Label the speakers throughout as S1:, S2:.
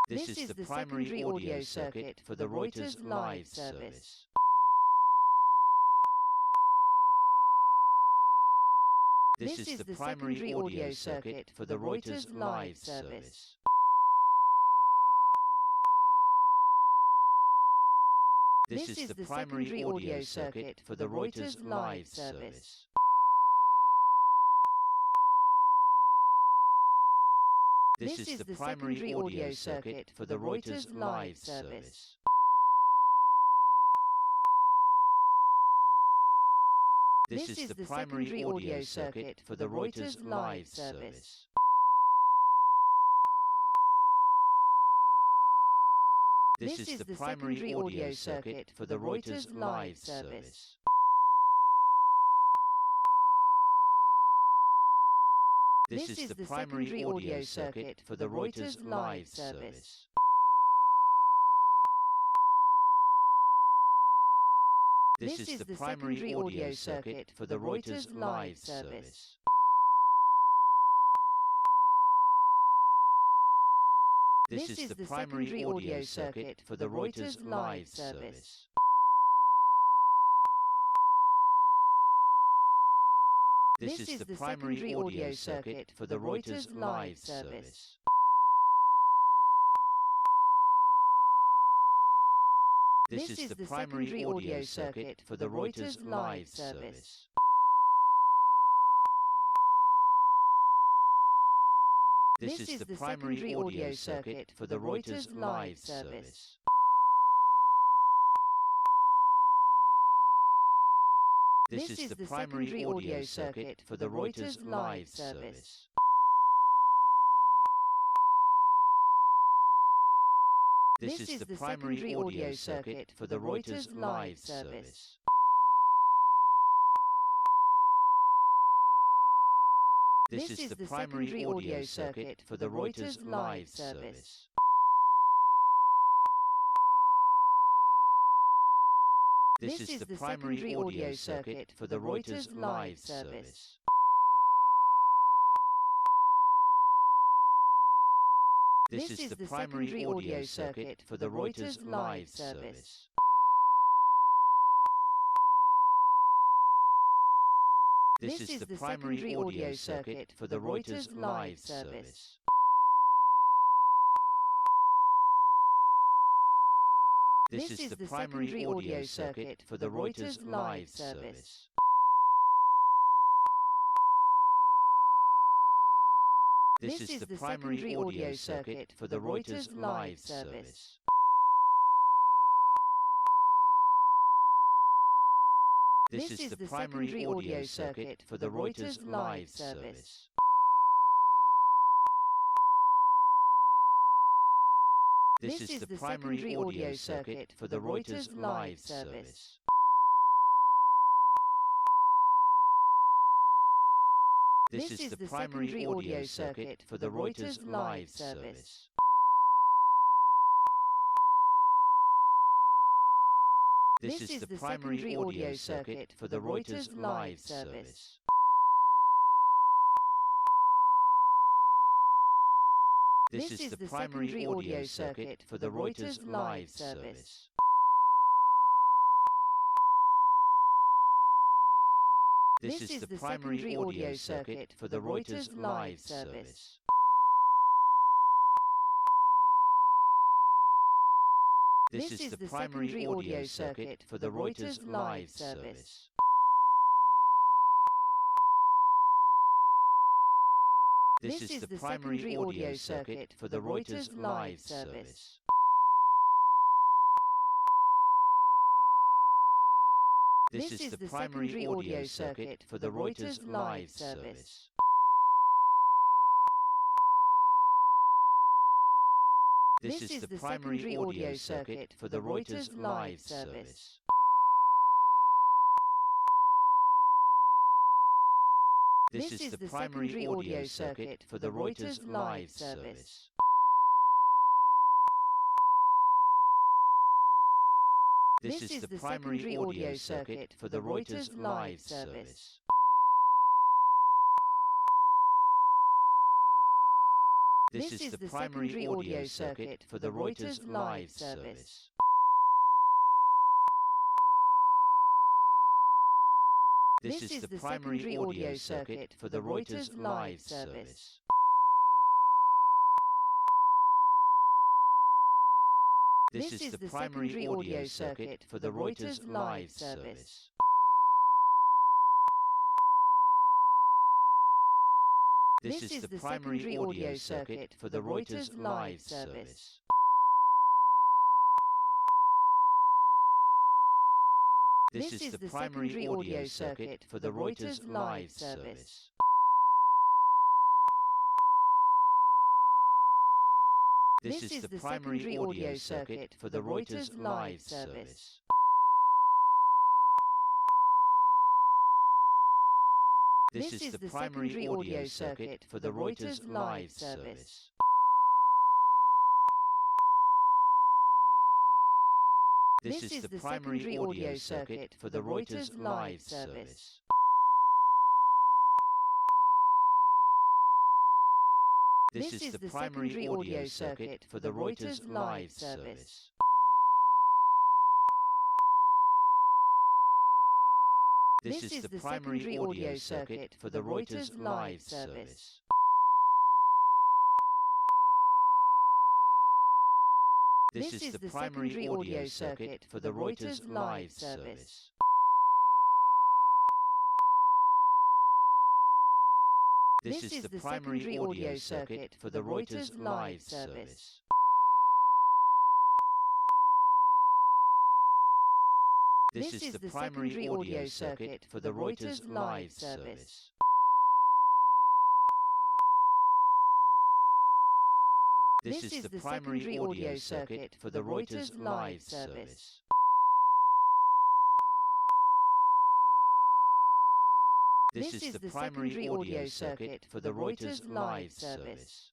S1: This is the primary audio circuit for the Reuters live service. This is the primary audio circuit for the Reuters live service. This is the primary audio circuit for the Reuters live service. This is the primary audio circuit for the Reuters live service. This is the primary audio circuit for the Reuters live service. This is the primary audio circuit for the Reuters live service. This is the primary audio circuit for the Reuters live service. This is the primary audio circuit for the Reuters live service. This is the primary audio circuit for the Reuters live service. This is the primary audio circuit for the Reuters live service. This is the primary audio circuit for the Reuters live service. This is the primary audio circuit for the Reuters live service. This is the primary audio circuit for the Reuters live service. This is the primary audio circuit for the Reuters live service. This is the primary audio circuit for the Reuters live service. This is the primary audio circuit for the Reuters live service. This is the primary audio circuit for the Reuters live service. This is the primary audio circuit for the Reuters live service. This is the primary audio circuit for the Reuters live service. This is the primary audio circuit for the Reuters live service. This is the primary audio circuit for the Reuters live service. This is the primary audio circuit for the Reuters live service. This is the primary audio circuit for the Reuters live service. This is the primary audio circuit for the Reuters live service. This is the primary audio circuit for the Reuters live service. This is the primary audio circuit for the Reuters live service. This is the primary audio circuit for the Reuters live service. This is the primary audio circuit for the Reuters live service. This is the primary audio circuit for the Reuters live service. This is the primary audio circuit for the Reuters live service. This is the primary audio circuit for the Reuters live service. This is the primary audio circuit for the Reuters live service. This is the primary audio circuit for the Reuters live service. This is the primary audio circuit for the Reuters live service. This is the primary audio circuit for the Reuters live service. This is the primary audio circuit for the Reuters live service. This is the primary audio circuit for the Reuters live service. This is the primary audio circuit for the Reuters live service. This is the primary audio circuit for the Reuters live service. This is the primary audio circuit for the Reuters live service. This is the primary audio circuit for the Reuters live service. This is the primary audio circuit for the Reuters live service. This is the primary audio circuit for the Reuters live service. This is the primary audio circuit for the Reuters live service. This is the primary audio circuit for the Reuters live service. This is the primary audio circuit for the Reuters live service. This is the primary audio circuit for the Reuters live service.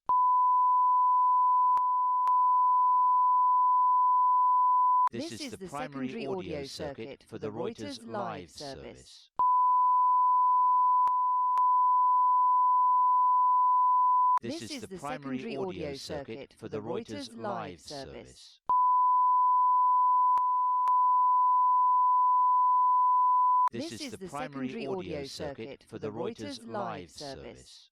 S1: This is the primary audio circuit for the Reuters live service. This is the primary audio circuit for the Reuters live service. This is the primary audio circuit for the Reuters live service.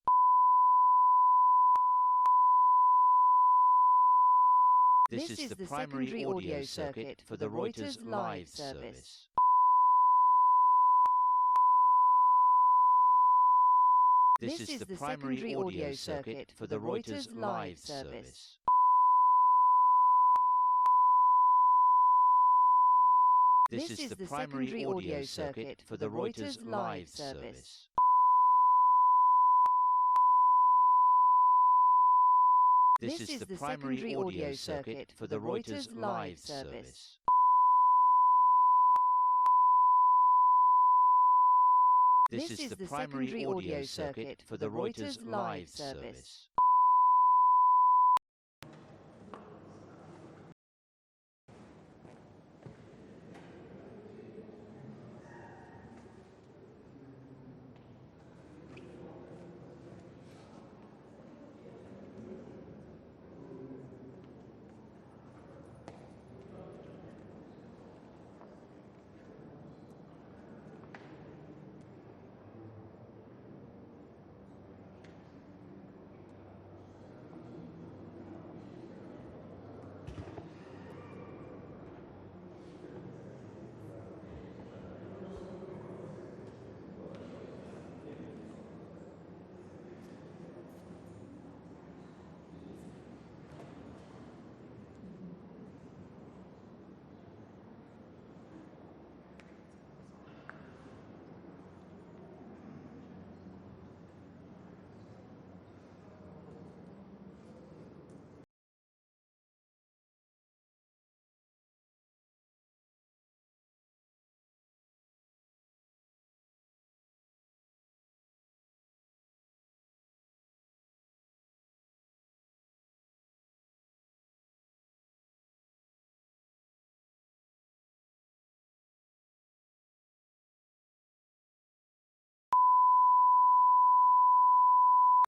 S1: This is the primary audio circuit for the Reuters live service. This is the primary audio circuit for the Reuters live service. This is the primary audio circuit for the Reuters live service. This is the primary audio circuit for the Reuters live service. This is the primary audio circuit for the Reuters live service.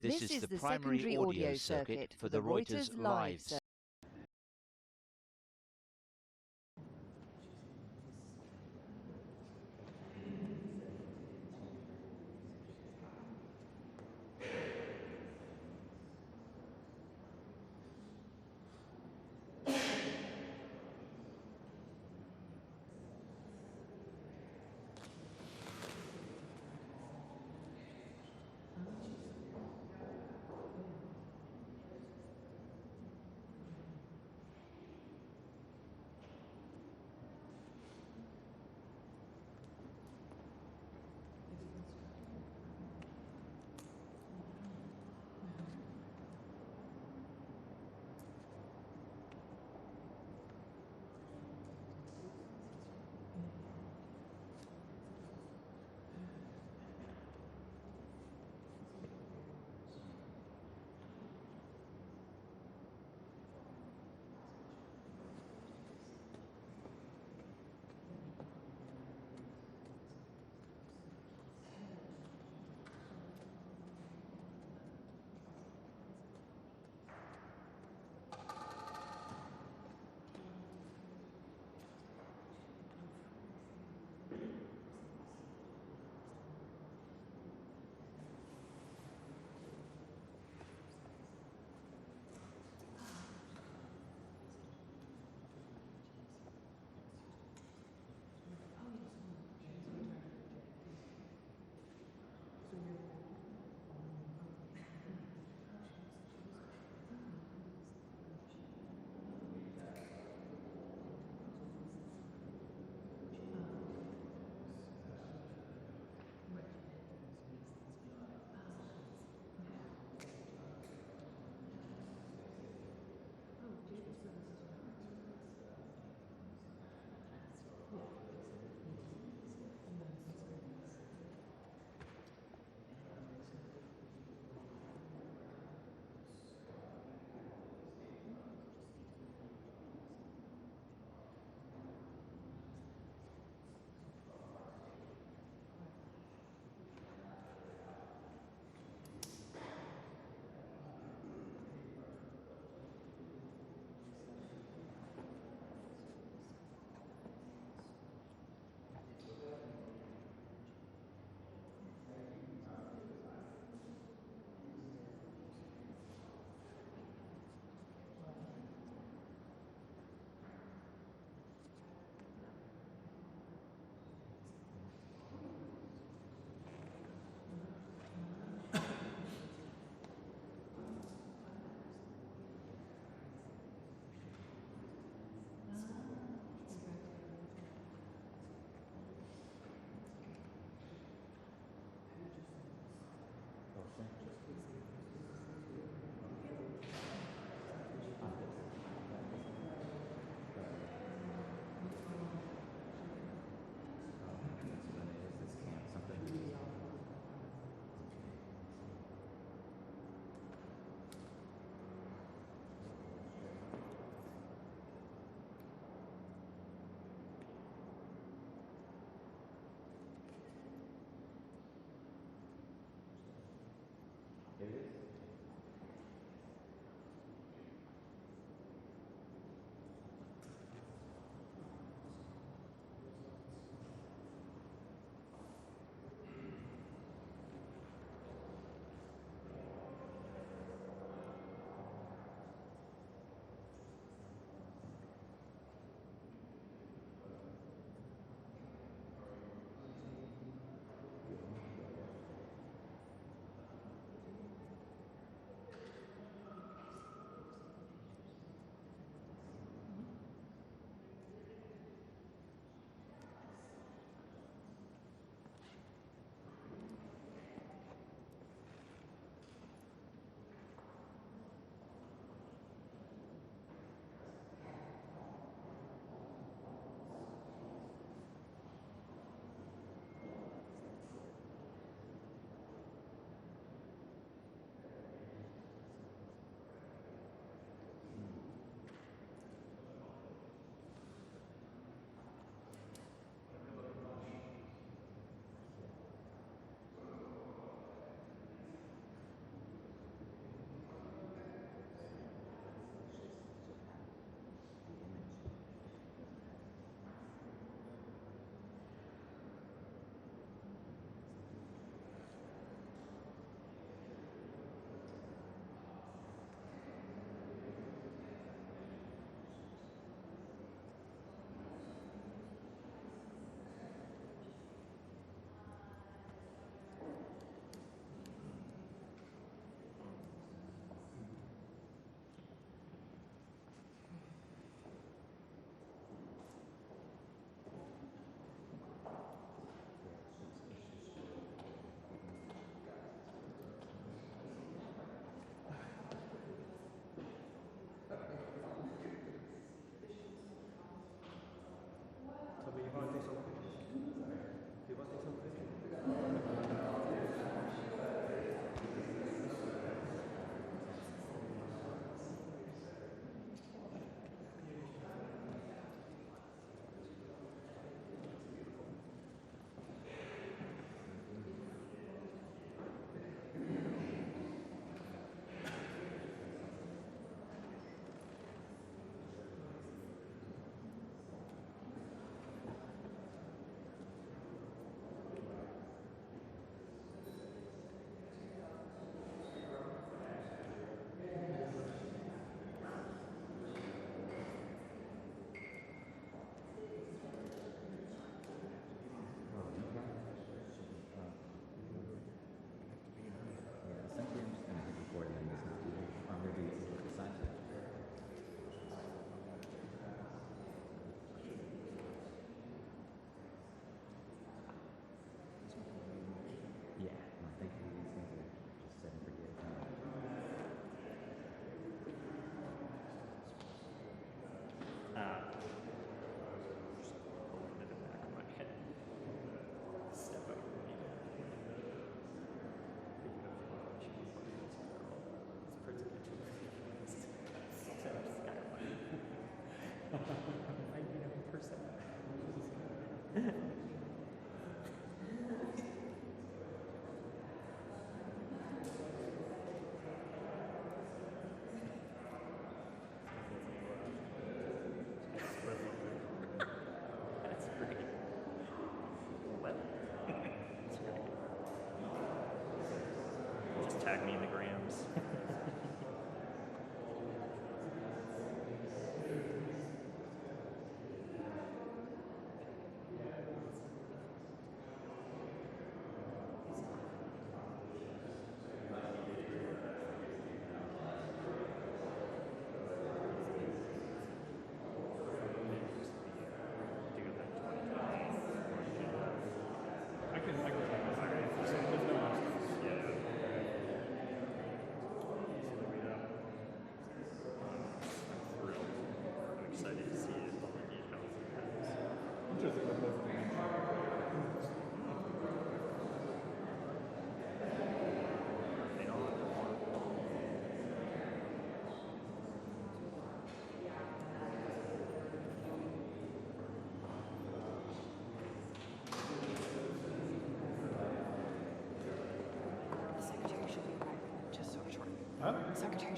S1: This is the primary audio circuit for the Reuters live service.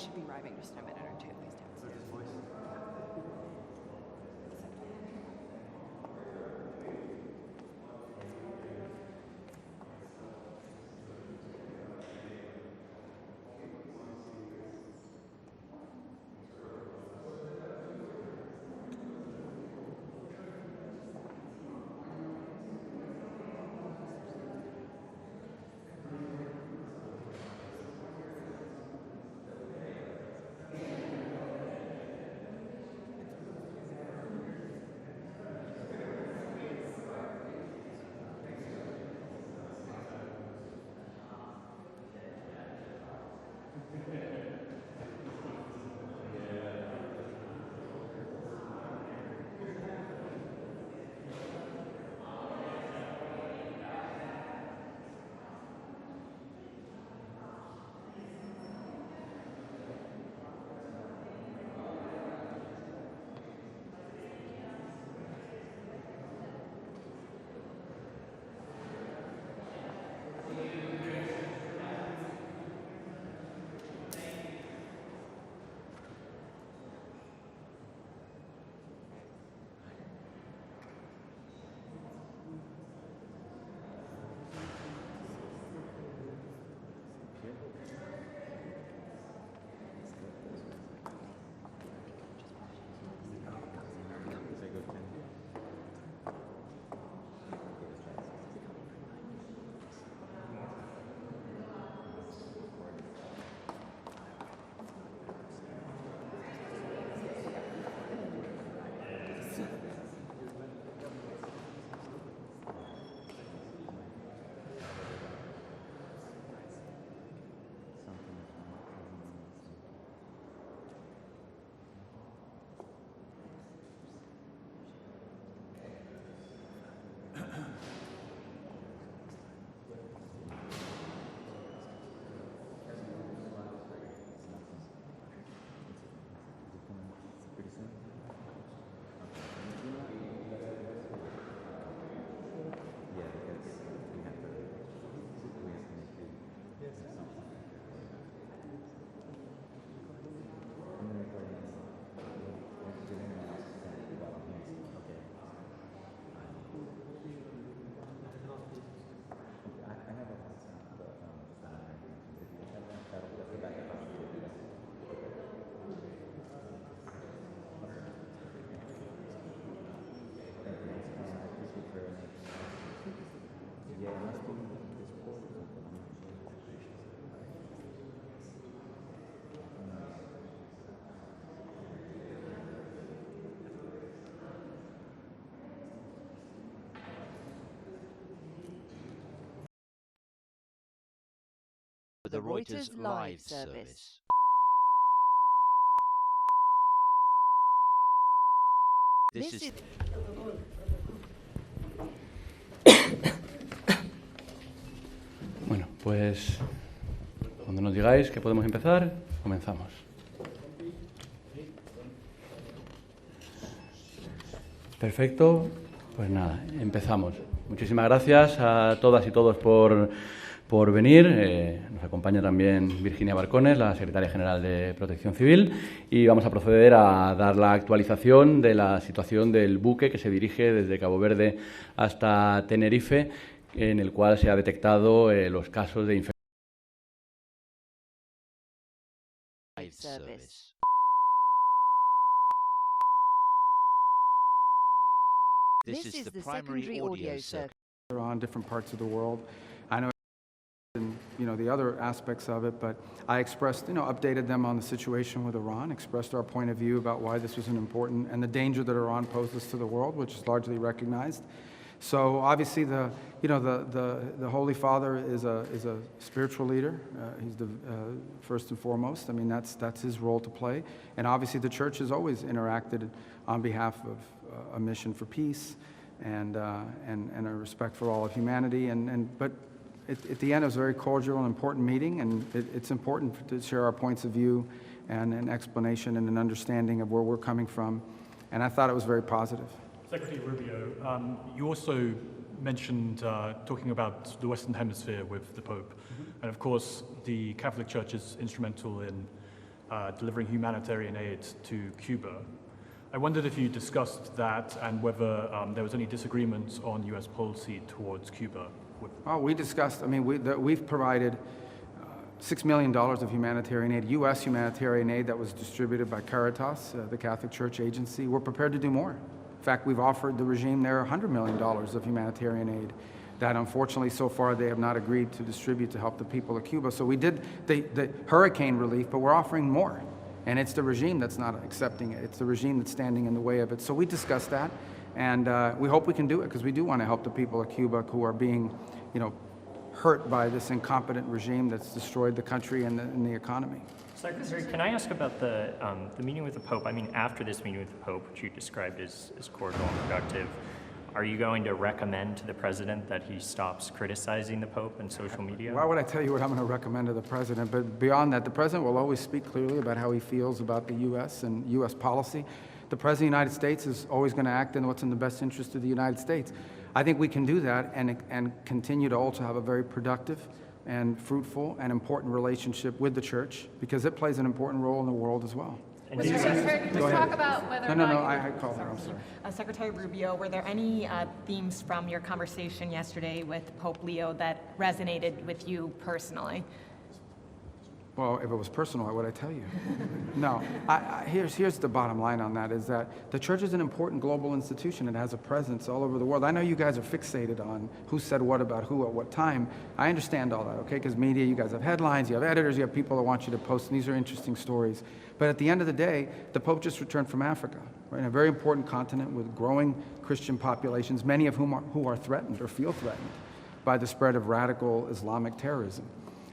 S2: should be arriving just in a minute or two. He's downstairs.
S1: The Reuters live service. This is
S3: Bueno, pues cuando nos digáis que podemos empezar, comenzamos. Perfecto, pues nada, empezamos. Muchísimas gracias a todas y todos por venir. Nos acompaña también Virginia Barcones, la Secretaria General de Protección Civil, y vamos a proceder a dar la actualización de la situación del buque que se dirige desde Cabo Verde hasta Tenerife, en el cual se ha detectado los casos de infección.
S1: This is the primary audio circuit.
S4: On different parts of the world. I know and the other aspects of it, but I expressed, updated them on the situation with Iran, expressed our point of view about why this was an important and the danger that Iran poses to the world, which is largely recognized. So obviously the Holy Father is a spiritual leader. He's the first and foremost. I mean, that's his role to play. And obviously the church has always interacted on behalf of a mission for peace and a respect for all of humanity. But at the end, it was a very cordial and important meeting, and it's important to share our points of view and an explanation and an understanding of where we're coming from. And I thought it was very positive.
S5: Secretary Rubio, you also mentioned talking about the Western Hemisphere with the Pope. And of course, the Catholic Church is instrumental in delivering humanitarian aid to Cuba. I wondered if you discussed that and whether there was any disagreement on U.S. policy towards Cuba.
S4: Oh, we discussed, I mean, we've provided $6 million of humanitarian aid, U.S. humanitarian aid that was distributed by Caritas, the Catholic Church agency. We're prepared to do more. In fact, we've offered the regime there $100 million of humanitarian aid that unfortunately so far they have not agreed to distribute to help the people of Cuba. So we did the hurricane relief, but we're offering more. And it's the regime that's not accepting it. It's the regime that's standing in the way of it. So we discussed that, and we hope we can do it because we do want to help the people of Cuba who are being, hurt by this incompetent regime that's destroyed the country and the economy.
S6: Secretary, can I ask about the meeting with the Pope? I mean, after this meeting with the Pope, which you described as cordial and productive, are you going to recommend to the president that he stops criticizing the Pope in social media?
S4: Why would I tell you what I'm going to recommend to the president? But beyond that, the president will always speak clearly about how he feels about the U.S. and U.S. policy. The president of the United States is always going to act in what's in the best interest of the United States. I think we can do that and continue to also have a very productive and fruitful and important relationship with the church because it plays an important role in the world as well.
S7: Mr. Secretary, can you talk about whether
S4: No, I called her, I'm sorry.
S7: Secretary Rubio, were there any themes from your conversation yesterday with Pope Leo that resonated with you personally?
S4: Well, if it was personal, what would I tell you? No. Here's the bottom line on that, is that the church is an important global institution. It has a presence all over the world. I know you guys are fixated on who said what about who at what time. I understand all that, okay? Because media, you guys have headlines, you have editors, you have people that want you to post, and these are interesting stories. But at the end of the day, the Pope just returned from Africa, right? A very important continent with growing Christian populations, many of whom are threatened or feel threatened by the spread of radical Islamic terrorism.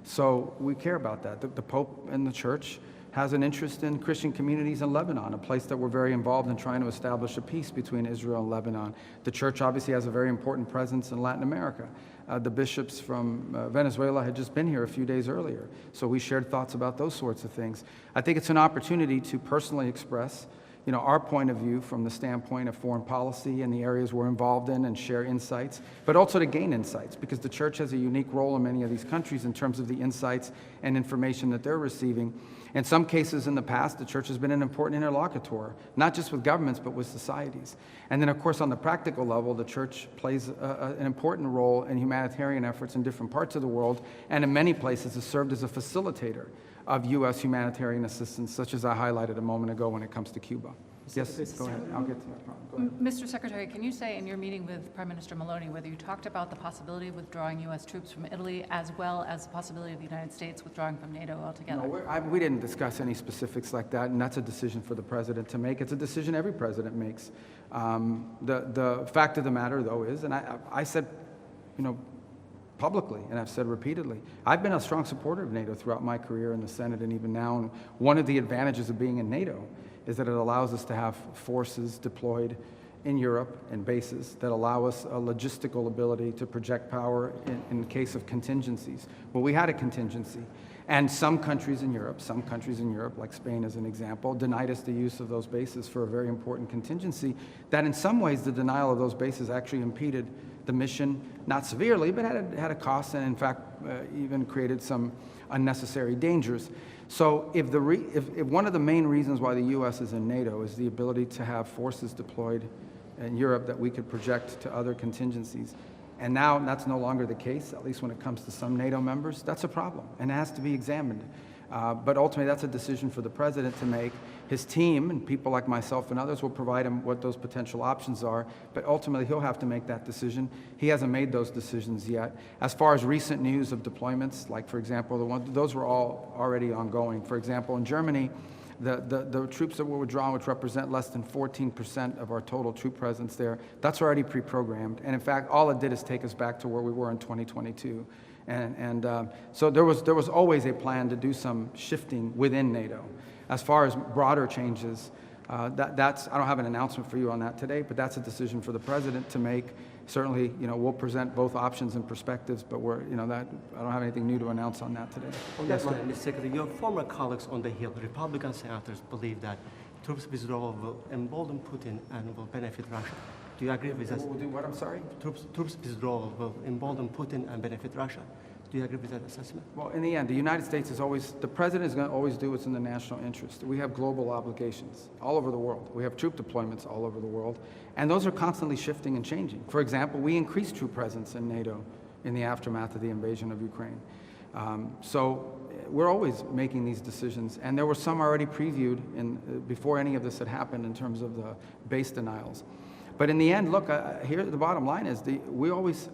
S4: So we care about that. The Pope and the Church has an interest in Christian communities in Lebanon, a place that we're very involved in trying to establish a peace between Israel and Lebanon. The Church obviously has a very important presence in Latin America. The bishops from Venezuela had just been here a few days earlier, so we shared thoughts about those sorts of things. I think it's an opportunity to personally express our point of view from the standpoint of foreign policy and the areas we're involved in and share insights, but also to gain insights because the church has a unique role in many of these countries in terms of the insights and information that they're receiving. In some cases in the past, the church has been an important interlocutor, not just with governments, but with societies. And then, of course, on the practical level, the church plays an important role in humanitarian efforts in different parts of the world, and in many places has served as a facilitator of U.S. humanitarian assistance, such as I highlighted a moment ago when it comes to Cuba. Yes, go ahead. I'll get to that problem. Go ahead.
S2: Mr. Secretary, can you say in your meeting with Prime Minister Maloney whether you talked about the possibility of withdrawing U.S. troops from Italy as well as the possibility of the United States withdrawing from NATO altogether?
S4: No, we didn't discuss any specifics like that, and that's a decision for the president to make. It's a decision every president makes. The fact of the matter, though, is, and I said, publicly, and I've said repeatedly, I've been a strong supporter of NATO throughout my career in the Senate and even now. And one of the advantages of being in NATO is that it allows us to have forces deployed in Europe and bases that allow us a logistical ability to project power in case of contingencies. Well, we had a contingency. And some countries in Europe, like Spain as an example, denied us the use of those bases for a very important contingency that in some ways the denial of those bases actually impeded the mission, not severely, but had a cost and in fact even created some unnecessary dangers. So if one of the main reasons why the U.S. is in NATO is the ability to have forces deployed in Europe that we could project to other contingencies, and now that's no longer the case, at least when it comes to some NATO members, that's a problem, and it has to be examined. But ultimately, that's a decision for the president to make. His team and people like myself and others will provide him what those potential options are, but ultimately, he'll have to make that decision. He hasn't made those decisions yet. As far as recent news of deployments, like, for example, those were all already ongoing. For example, in Germany, the troops that were withdrawn, which represent less than 14% of our total troop presence there, that's already pre-programmed. And in fact, all it did is take us back to where we were in 2022. So there was always a plan to do some shifting within NATO. As far as broader changes, I don't have an announcement for you on that today, but that's a decision for the president to make. Certainly, we'll present both options and perspectives, but I don't have anything new to announce on that today.
S8: On that one, Mr. Secretary, your former colleagues on the Hill, Republican senators, believe that troops withdrawal will embolden Putin and will benefit Russia. Do you agree with this?
S4: We'll do what, I'm sorry?
S8: Troops withdrawal will embolden Putin and benefit Russia. Do you agree with that assessment?
S4: Well, in the end, the United States is always, the president is going to always do what's in the national interest. We have global obligations all over the world. We have troop deployments all over the world, and those are constantly shifting and changing. For example, we increased troop presence in NATO in the aftermath of the invasion of Ukraine. So we're always making these decisions, and there were some already previewed before any of this had happened in terms of the base denials. But in the end, look, here the bottom line is we always,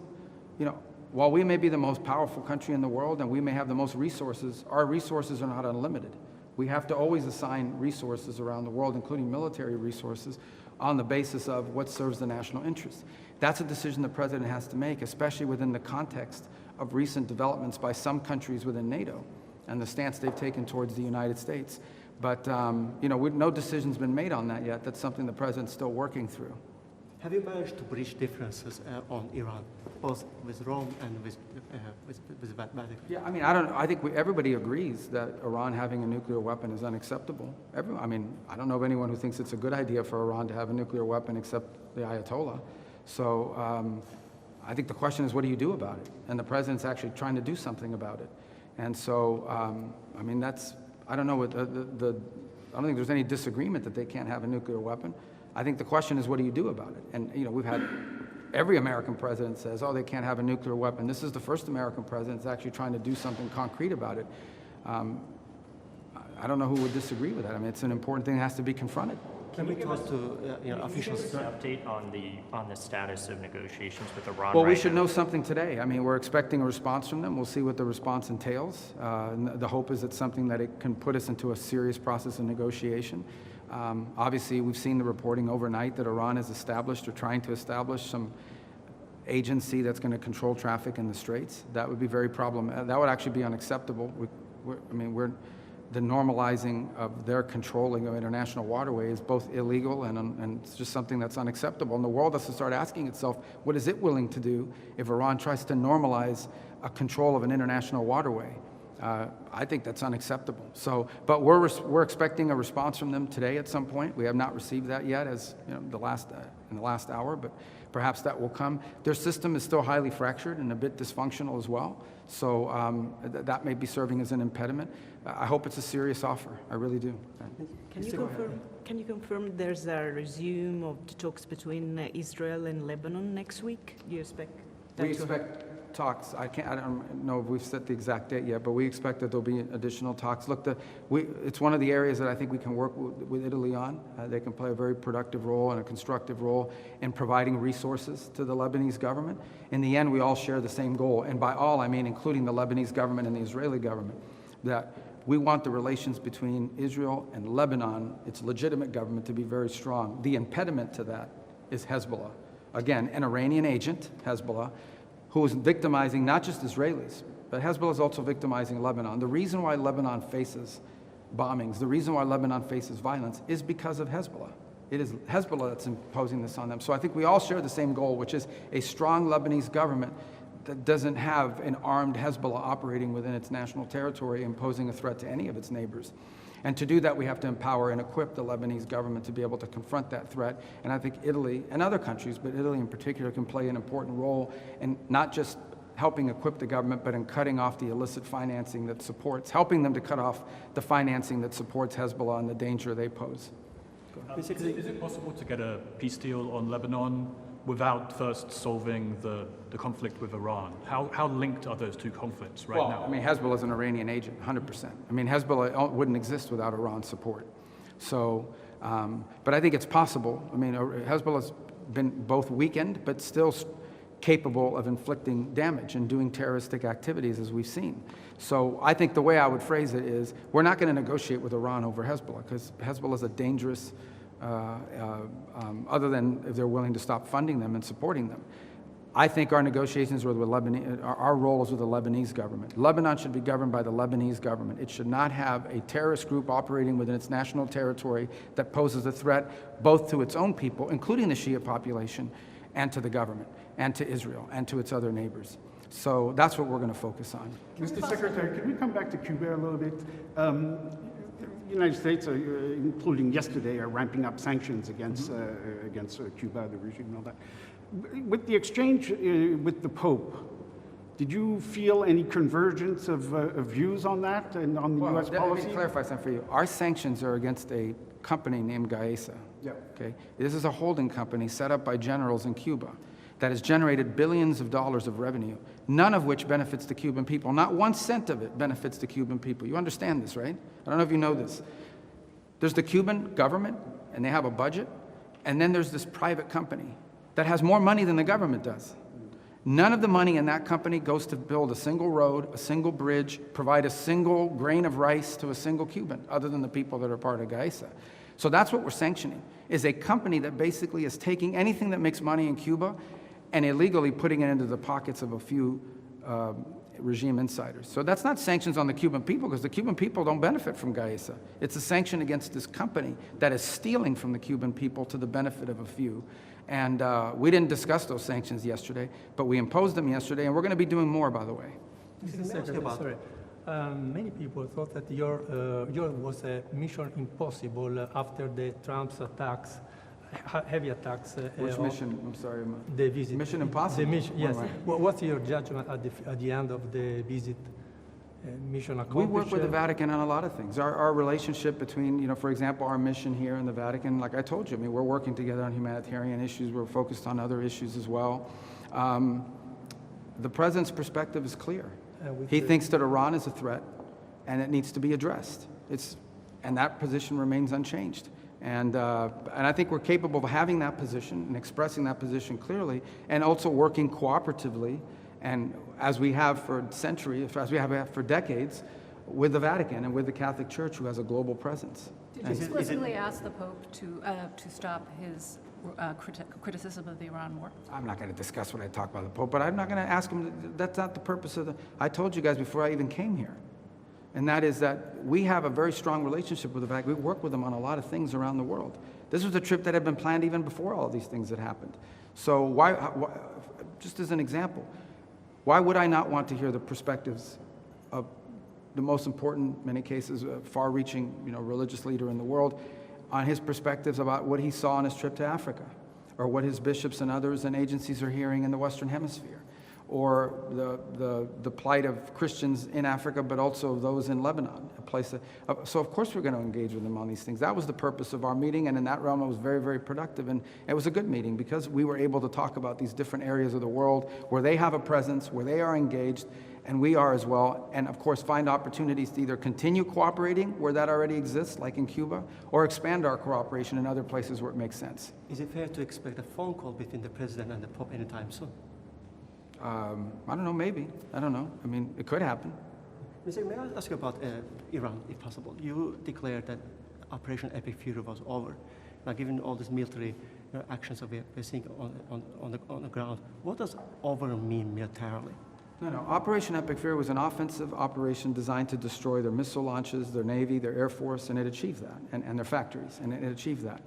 S4: while we may be the most powerful country in the world and we may have the most resources, our resources are not unlimited. We have to always assign resources around the world, including military resources, on the basis of what serves the national interest. That's a decision the president has to make, especially within the context of recent developments by some countries within NATO and the stance they've taken towards the United States. But no decision's been made on that yet. That's something the president's still working through.
S8: Have you managed to bridge differences on Iran, both with Rome and with Vatican?
S4: Yeah, I think everybody agrees that Iran having a nuclear weapon is unacceptable. I don't know of anyone who thinks it's a good idea for Iran to have a nuclear weapon except the Ayatollah. So I think the question is, what do you do about it? And the president's actually trying to do something about it. And so, I don't know, I don't think there's any disagreement that they can't have a nuclear weapon. I think the question is, what do you do about it? And we've had every American president says, oh, they can't have a nuclear weapon. This is the first American president that's actually trying to do something concrete about it. I don't know who would disagree with that. It's an important thing that has to be confronted.
S8: Can we talk to officials?
S6: Can you give us an update on the status of negotiations with Iran?
S4: Well, we should know something today. We're expecting a response from them. We'll see what the response entails. The hope is it's something that it can put us into a serious process of negotiation. Obviously, we've seen the reporting overnight that Iran has established or trying to establish some agency that's going to control traffic in the Straits. That would be very problematic. That would actually be unacceptable. The normalizing of their controlling of international waterways is both illegal and it's just something that's unacceptable. And the world has to start asking itself, what is it willing to do if Iran tries to normalize a control of an international waterway? I think that's unacceptable. But we're expecting a response from them today at some point. We have not received that yet, as in the last hour, but perhaps that will come. Their system is still highly fractured and a bit dysfunctional as well. So that may be serving as an impediment. I hope it's a serious offer. I really do.
S9: Can you confirm there's a resume of the talks between Israel and Lebanon next week? Do you expect that
S4: We expect talks. I don't know if we've set the exact date yet, but we expect that there'll be additional talks. Look, it's one of the areas that I think we can work with Italy on. They can play a very productive role and a constructive role in providing resources to the Lebanese government. In the end, we all share the same goal, and by all I mean including the Lebanese government and the Israeli government, that we want the relations between Israel and Lebanon, its legitimate government, to be very strong. The impediment to that is Hezbollah. Again, an Iranian agent, Hezbollah, who is victimizing not just Israelis, but Hezbollah is also victimizing Lebanon. The reason why Lebanon faces bombings, the reason why Lebanon faces violence is because of Hezbollah. It is Hezbollah that's imposing this on them. So I think we all share the same goal, which is a strong Lebanese government that doesn't have an armed Hezbollah operating within its national territory, imposing a threat to any of its neighbors. And to do that, we have to empower and equip the Lebanese government to be able to confront that threat. And I think Italy and other countries, but Italy in particular, can play an important role in not just helping equip the government, but in cutting off the illicit financing that supports, helping them to cut off the financing that supports Hezbollah and the danger they pose.
S5: Is it possible to get a peace deal on Lebanon without first solving the conflict with Iran? How linked are those two conflicts right now?
S4: Hezbollah is an Iranian agent, 100%. Hezbollah wouldn't exist without Iran's support. So, but I think it's possible. Hezbollah's been both weakened, but still capable of inflicting damage and doing terroristic activities, as we've seen. So I think the way I would phrase it is, we're not going to negotiate with Iran over Hezbollah, because Hezbollah is a dangerous other than if they're willing to stop funding them and supporting them. I think our negotiations with Lebanese, our role is with the Lebanese government. Lebanon should be governed by the Lebanese government. It should not have a terrorist group operating within its national territory that poses a threat both to its own people, including the Shia population, and to the government, and to Israel, and to its other neighbors. So that's what we're going to focus on.
S10: Mr. Secretary, can we come back to Cuba a little bit? The United States, including yesterday, are ramping up sanctions against Cuba, the regime and all that. With the exchange with the Pope, Did you feel any convergence of views on that and on the U.S. policy?
S4: Let me clarify something for you. Our sanctions are against a company named Gaesa.
S10: Yeah.
S4: Okay? This is a holding company set up by generals in Cuba that has generated billions of dollars of revenue, none of which benefits the Cuban people. Not 1 cent of it benefits the Cuban people. You understand this, right? I don't know if you know this. There's the Cuban government, and they have a budget, and then there's this private company that has more money than the government does. None of the money in that company goes to build a single road, a single bridge, provide a single grain of rice to a single Cuban, other than the people that are part of Gaesa. So that's what we're sanctioning, is a company that basically is taking anything that makes money in Cuba and illegally putting it into the pockets of a few regime insiders. So that's not sanctions on the Cuban people, because the Cuban people don't benefit from Gaesa. It's a sanction against this company that is stealing from the Cuban people to the benefit of a few. And we didn't discuss those sanctions yesterday, but we imposed them yesterday, and we're going to be doing more, by the way.
S11: Mr. Secretary, sorry. Many people thought that yours was a mission impossible after the Trump's attacks, heavy attacks.
S4: Which mission? I'm sorry.
S11: The visit.
S4: Mission impossible?
S11: The mission, yes. What's your judgment at the end of the visit? Mission accomplished?
S4: We work with the Vatican on a lot of things. Our relationship between, for example, our mission here in the Vatican, like I told you, we're working together on humanitarian issues. We're focused on other issues as well. The President's perspective is clear. He thinks that Iran is a threat, and it needs to be addressed. And that position remains unchanged. And I think we're capable of having that position and expressing that position clearly, and also working cooperatively, and as we have for centuries, as we have for decades, with the Vatican and with the Catholic Church, who has a global presence.
S2: Did you explicitly ask the Pope to stop his criticism of the Iran war?
S4: I'm not going to discuss what I talk about the Pope, but I'm not going to ask him. That's not the purpose of I told you guys before I even came here. And that is that we have a very strong relationship with the Vatican. We work with them on a lot of things around the world. This was a trip that had been planned even before all these things had happened. So why just as an example, why would I not want to hear the perspectives of the most important, in many cases, far-reaching, religious leader in the world, on his perspectives about what he saw on his trip to Africa, or what his bishops and others and agencies are hearing in the Western Hemisphere, or the plight of Christians in Africa, but also those in Lebanon, a place that, so of course we're going to engage with them on these things. That was the purpose of our meeting, and in that realm it was very, very productive, and it was a good meeting because we were able to talk about these different areas of the world where they have a presence, where they are engaged, and we are as well, and of course find opportunities to either continue cooperating where that already exists, like in Cuba, or expand our cooperation in other places where it makes sense.
S8: Is it fair to expect a phone call between the President and the Pope anytime soon?
S4: I don't know, maybe. I don't know. It could happen.
S8: Mr. May I ask you about Iran, if possible? You declared that Operation Epic Fury was over. Now, given all these military actions that we're seeing on the ground, what does over mean militarily?
S4: No. Operation Epic Fury was an offensive operation designed to destroy their missile launches, their Navy, their Air Force, and it achieved that, and their factories, and it achieved that.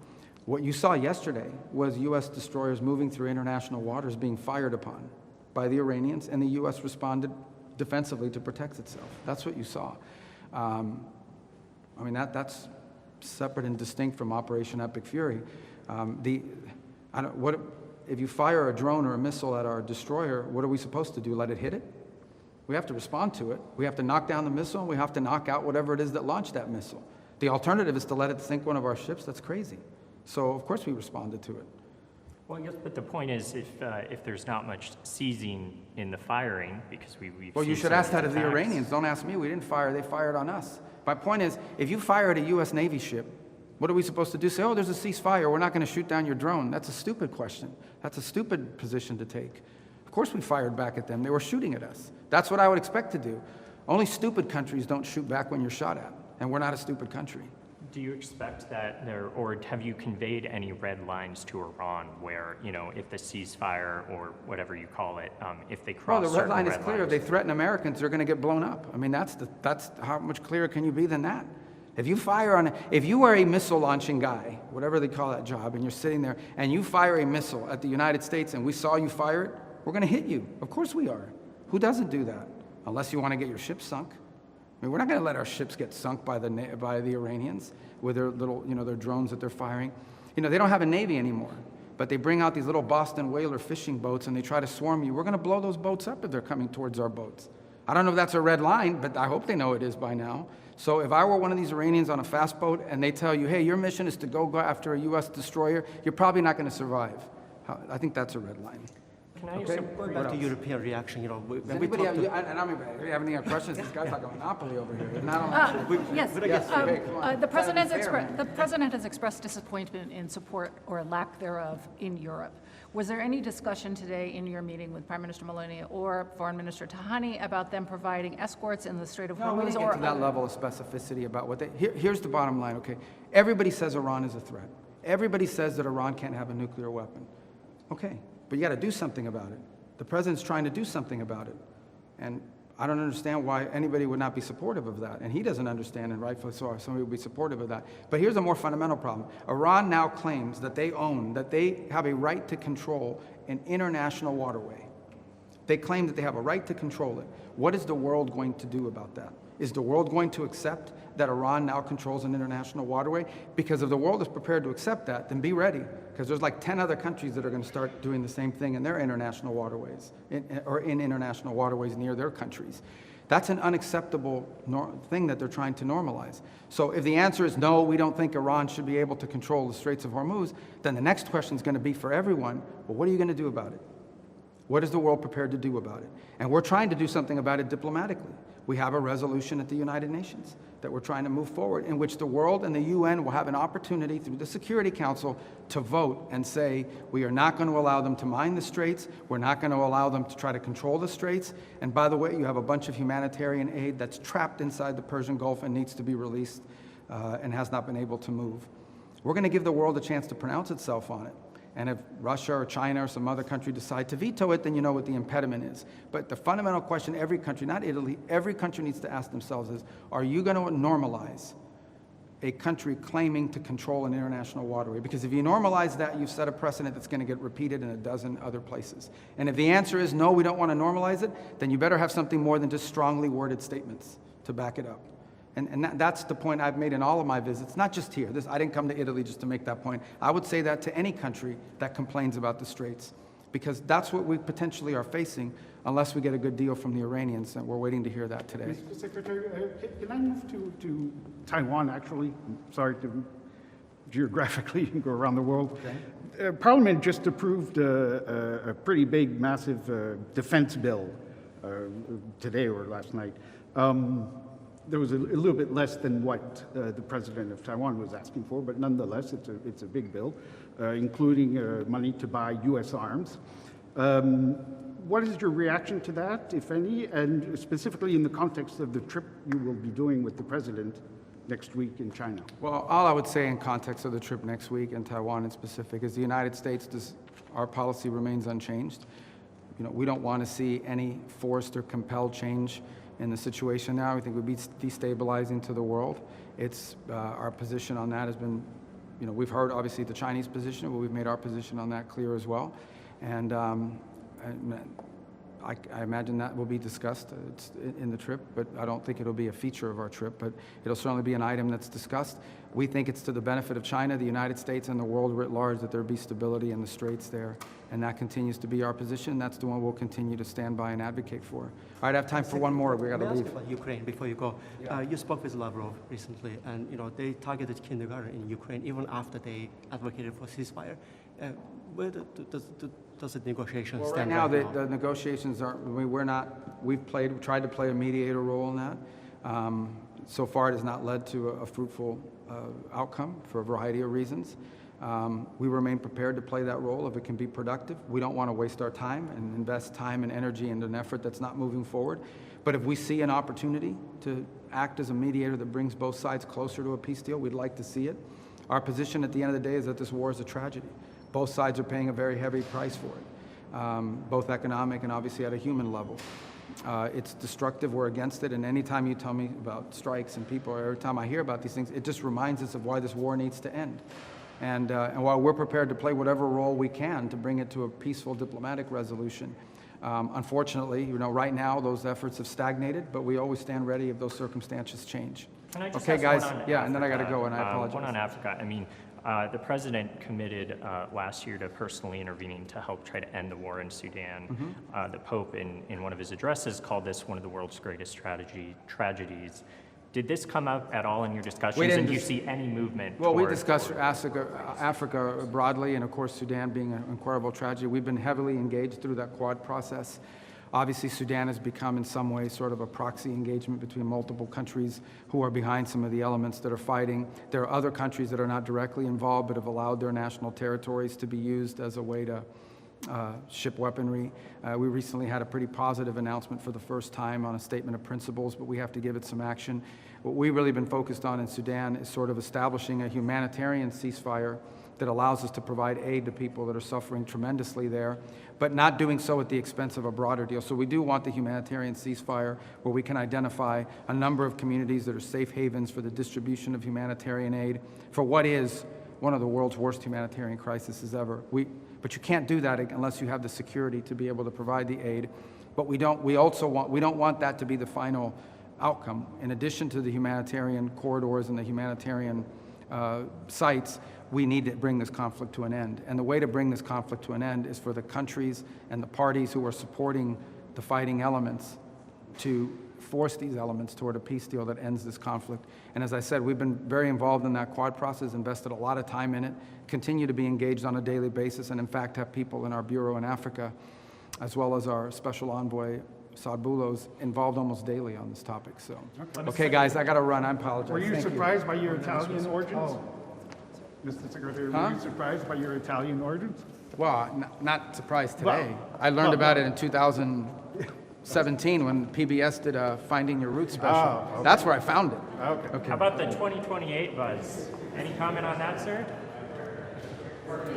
S4: What you saw yesterday was U.S. destroyers moving through international waters being fired upon by the Iranians, and the U.S. responded defensively to protect itself. That's what you saw. That's separate and distinct from Operation Epic Fury. If you fire a drone or a missile at our destroyer, what are we supposed to do? Let it hit it? We have to respond to it. We have to knock down the missile, and we have to knock out whatever it is that launched that missile. The alternative is to let it sink one of our ships. That's crazy. So, of course, we responded to it.
S6: Well, yes, but the point is, if there's not much seizing in the firing, because we've
S4: well, you should ask that of the Iranians. Don't ask me. We didn't fire. They fired on us. My point is, if you fire at a U.S. Navy ship, what are we supposed to do? Say, oh, there's a ceasefire. We're not going to shoot down your drone. That's a stupid question. That's a stupid position to take. Of course we fired back at them. They were shooting at us. That's what I would expect to do. Only stupid countries don't shoot back when you're shot at, and we're not a stupid country.
S6: Do you expect that or have you conveyed any red lines to Iran where, if the ceasefire or whatever you call it, if they cross
S4: the red line is
S6: red
S4: clear.
S6: lines,
S4: If they threaten Americans, they're going to get blown up. That's how much clearer can you be than that? If you are a missile launching guy, whatever they call that job, and you're sitting there and you fire a missile at the United States and we saw you fire it, we're going to hit you. Of course we are. Who doesn't do that? Unless you want to get your ship sunk. We're not going to let our ships get sunk by the Iranians with their little, their drones that they're firing. They don't have a Navy anymore. but they bring out these little Boston whaler fishing boats and they try to swarm you, we're going to blow those boats up if they're coming towards our boats. I don't know if that's a red line, but I hope they know it is by now. So if I were one of these Iranians on a fast boat and they tell you, hey, your mission is to go after a U.S. destroyer, you're probably not going to survive. I think that's a red line.
S8: Can I go back to European reaction? You know, when we
S4: Anybody
S8: talk
S4: have, and I mean, if you have any questions, this guy's like a monopoly over here.
S2: Yes.
S4: Yes.
S2: The president has expressed disappointment in support or lack thereof in Europe. Was there any discussion today in your meeting with Prime Minister Maloney or Foreign Minister Tahani about them providing escorts in the Strait of Hormuz?
S4: No, we didn't get to that level of specificity about what they... Here's the bottom line, okay? Everybody says Iran is a threat. Everybody says that Iran can't have a nuclear weapon. Okay, but you got to do something about it. The president's trying to do something about it. And I don't understand why anybody would not be supportive of that. And he doesn't understand, and rightfully so, somebody would be supportive of that. But here's a more fundamental problem. Iran now claims that they have a right to control an international waterway. They claim that they have a right to control it. What is the world going to do about that? Is the world going to accept that Iran now controls an international waterway? Because if the world is prepared to accept that, then be ready, because there's like 10 other countries that are going to start doing the same thing in their international waterways, or in international waterways near their countries. That's an unacceptable thing that they're trying to normalize. So if the answer is no, we don't think Iran should be able to control the Straits of Hormuz, then the next question is going to be for everyone, well, what are you going to do about it? What is the world prepared to do about it? And we're trying to do something about it diplomatically. We have a resolution at the United Nations that we're trying to move forward, in which the world and the UN will have an opportunity through the Security Council to vote and say, we are not going to allow them to mine the straits, we're not going to allow them to try to control the straits, and by the way, you have a bunch of humanitarian aid that's trapped inside the Persian Gulf and needs to be released and has not been able to move. We're going to give the world a chance to pronounce itself on it. And if Russia or China or some other country decide to veto it, then you know what the impediment is. But the fundamental question every country, not Italy, every country needs to ask themselves is, are you going to normalize a country claiming to control an international waterway? Because if you normalize that, you've set a precedent that's going to get repeated in a dozen other places. And if the answer is no, we don't want to normalize it, then you better have something more than just strongly worded statements to back it up. And that's the point I've made in all of my visits, not just here. I didn't come to Italy just to make that point. I would say that to any country that complains about the Straits, because that's what we potentially are facing unless we get a good deal from the Iranians, and we're waiting to hear that today.
S10: Mr. Secretary, can I move to Taiwan, actually? I'm sorry to geographically go around the world. Okay. Parliament just approved a pretty big, massive defense bill today or last night. There was a little bit less than what the president of Taiwan was asking for, but nonetheless, it's a big bill, including money to buy U.S. arms. What is your reaction to that, if any, and specifically in the context of the trip you will be doing with the president next week in China?
S4: Well, all I would say in context of the trip next week in Taiwan in specific is the United States, our policy remains unchanged. You know, we don't want to see any forced or compelled change in the situation now. We think would be destabilizing to the world. It's our position on that has been, you know, we've heard obviously the Chinese position, but we've made our position on that clear as well. And I imagine that will be discussed in the trip, but I don't think it'll be a feature of our trip, but it'll certainly be an item that's discussed. We think it's to the benefit of China, the United States, and the world writ large that there be stability in the Straits there, and that continues to be our position, and that's the one we'll continue to stand by and advocate for. All right, I have time for one more. We got to leave.
S8: About Ukraine before you go. Yeah. You spoke with Lavrov recently, and you know they targeted kindergarten in Ukraine even after they advocated for ceasefire. Where does the negotiations stand
S4: right now? The negotiations are. We've tried to play a mediator role in that. So far, it has not led to a fruitful outcome for a variety of reasons. We remain prepared to play that role if it can be productive. We don't want to waste our time and invest time and energy into an effort that's not moving forward. But if we see an opportunity to act as a mediator that brings both sides closer to a peace deal, we'd like to see it. Our position at the end of the day is that this war is a tragedy. Both sides are paying a very heavy price for it, both economic and obviously at a human level. It's destructive, we're against it, and anytime you tell me about strikes and people, or every time I hear about these things, it just reminds us of why this war needs to end. And while we're prepared to play whatever role we can to bring it to a peaceful diplomatic resolution, unfortunately, you know, right now those efforts have stagnated, but we always stand ready if those circumstances change.
S6: Can I just
S4: okay,
S6: ask
S4: guys?
S6: One on
S4: yeah,
S6: Africa,
S4: and then I got to go, and I apologize.
S6: One on Africa. I mean, The president committed last year to personally intervening to help try to end the war in Sudan. The Pope, in one of his addresses, called this one of the world's greatest tragedies. Did this come up at all in your discussions, and do you see any movement?
S4: Well, we discussed Africa broadly, and of course Sudan being an incredible tragedy. We've been heavily engaged through that Quad process. Obviously, Sudan has become in some ways sort of a proxy engagement between multiple countries who are behind some of the elements that are fighting. There are other countries that are not directly involved but have allowed their national territories to be used as a way to ship weaponry. We recently had a pretty positive announcement for the first time on a statement of principles, but we have to give it some action. What we've really been focused on in Sudan is sort of establishing a humanitarian ceasefire that allows us to provide aid to people that are suffering tremendously there, but not doing so at the expense of a broader deal. So we do want the humanitarian ceasefire where we can identify a number of communities that are safe havens for the distribution of humanitarian aid for what is one of the world's worst humanitarian crises ever. But you can't do that unless you have the security to be able to provide the aid. But we don't want that to be the final outcome. In addition to the humanitarian corridors and the humanitarian sites, we need to bring this conflict to an end. And the way to bring this conflict to an end is for the countries and the parties who are supporting the fighting elements to force these elements toward a peace deal that ends this conflict. And as I said, we've been very involved in that Quad process, invested a lot of time in it, continue to be engaged on a daily basis, and in fact have people in our bureau in Africa, as well as our special envoy, Saad Boulos, involved almost daily on this topic. So, okay guys, I got to run. I apologize.
S10: Were you surprised by your Italian origins? Mr. Secretary, were you surprised by your Italian origins?
S4: Well, not surprised today. I learned about it in 2017 when PBS did a Finding Your Roots special.
S10: Oh, okay.
S4: That's where I found it.
S10: Okay.
S6: How about the 2028 buzz? Any comment on that, sir?
S2: Okay.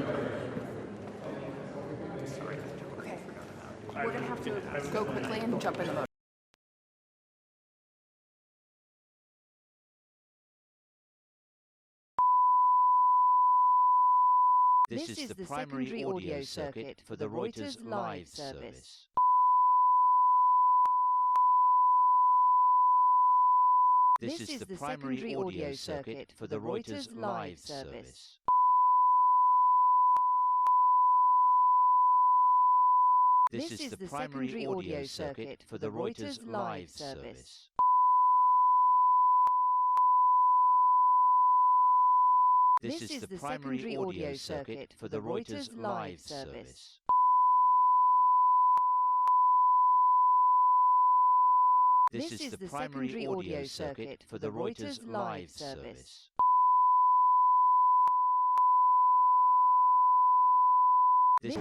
S2: We're going to have to go quickly and jump in the motor.
S1: This is the primary audio circuit for the Reuters live service. This is the primary audio circuit for the Reuters live service. This is the primary audio circuit for the Reuters live service. This is the primary audio circuit for the Reuters live service. This is the primary audio circuit for the Reuters live service.
S12: Sie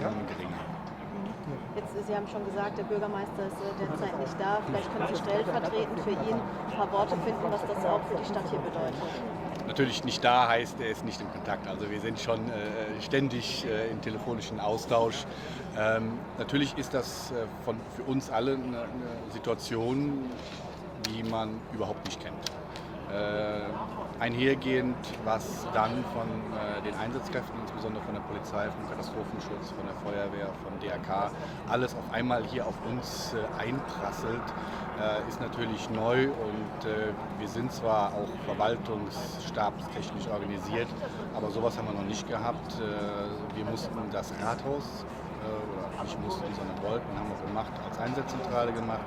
S12: haben schon gesagt, der Bürgermeister ist derzeit nicht da. Vielleicht können Sie stellvertretend für ihn ein paar Worte finden, was das auch für die Stadt hier bedeutet.
S13: Natürlich nicht da heißt, er ist nicht in Kontakt. Also wir sind schon ständig im telefonischen Austausch. Natürlich ist das für uns alle eine Situation, die man überhaupt nicht kennt. Einhergehend, was dann von den Einsatzkräften, insbesondere von der Polizei, vom Katastrophenschutz, von der Feuerwehr, vom DRK, alles auf einmal hier auf uns einprasselt, ist natürlich neu und wir sind zwar auch verwaltungsstabstechnisch organisiert, aber sowas haben wir noch nicht gehabt. Wir mussten das Rathaus, oder nicht mussten, sondern wollten, haben wir gemacht, als Einsatzzentrale gemacht.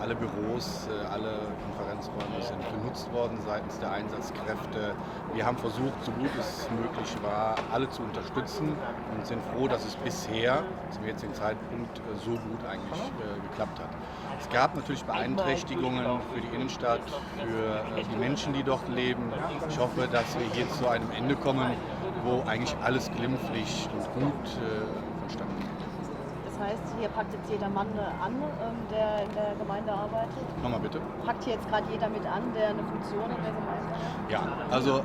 S13: Alle Büros, alle Konferenzräume sind genutzt worden seitens der Einsatzkräfte. Wir haben versucht, so gut es möglich war, alle zu unterstützen und sind froh, dass es bisher, zum jetzigen Zeitpunkt, so gut eigentlich geklappt hat. Es gab natürlich Beeinträchtigungen für die Innenstadt, für die Menschen, die dort leben. Ich hoffe, dass wir hier zu einem Ende kommen, wo eigentlich alles glimpflich und gut vonstatten geht.
S12: Das heißt, hier packt jetzt jeder Mann an, der in der Gemeinde arbeitet?
S13: Nochmal bitte.
S12: Packt hier jetzt gerade jeder mit an, der eine Funktion in der Gemeinde hat?
S13: Ja, also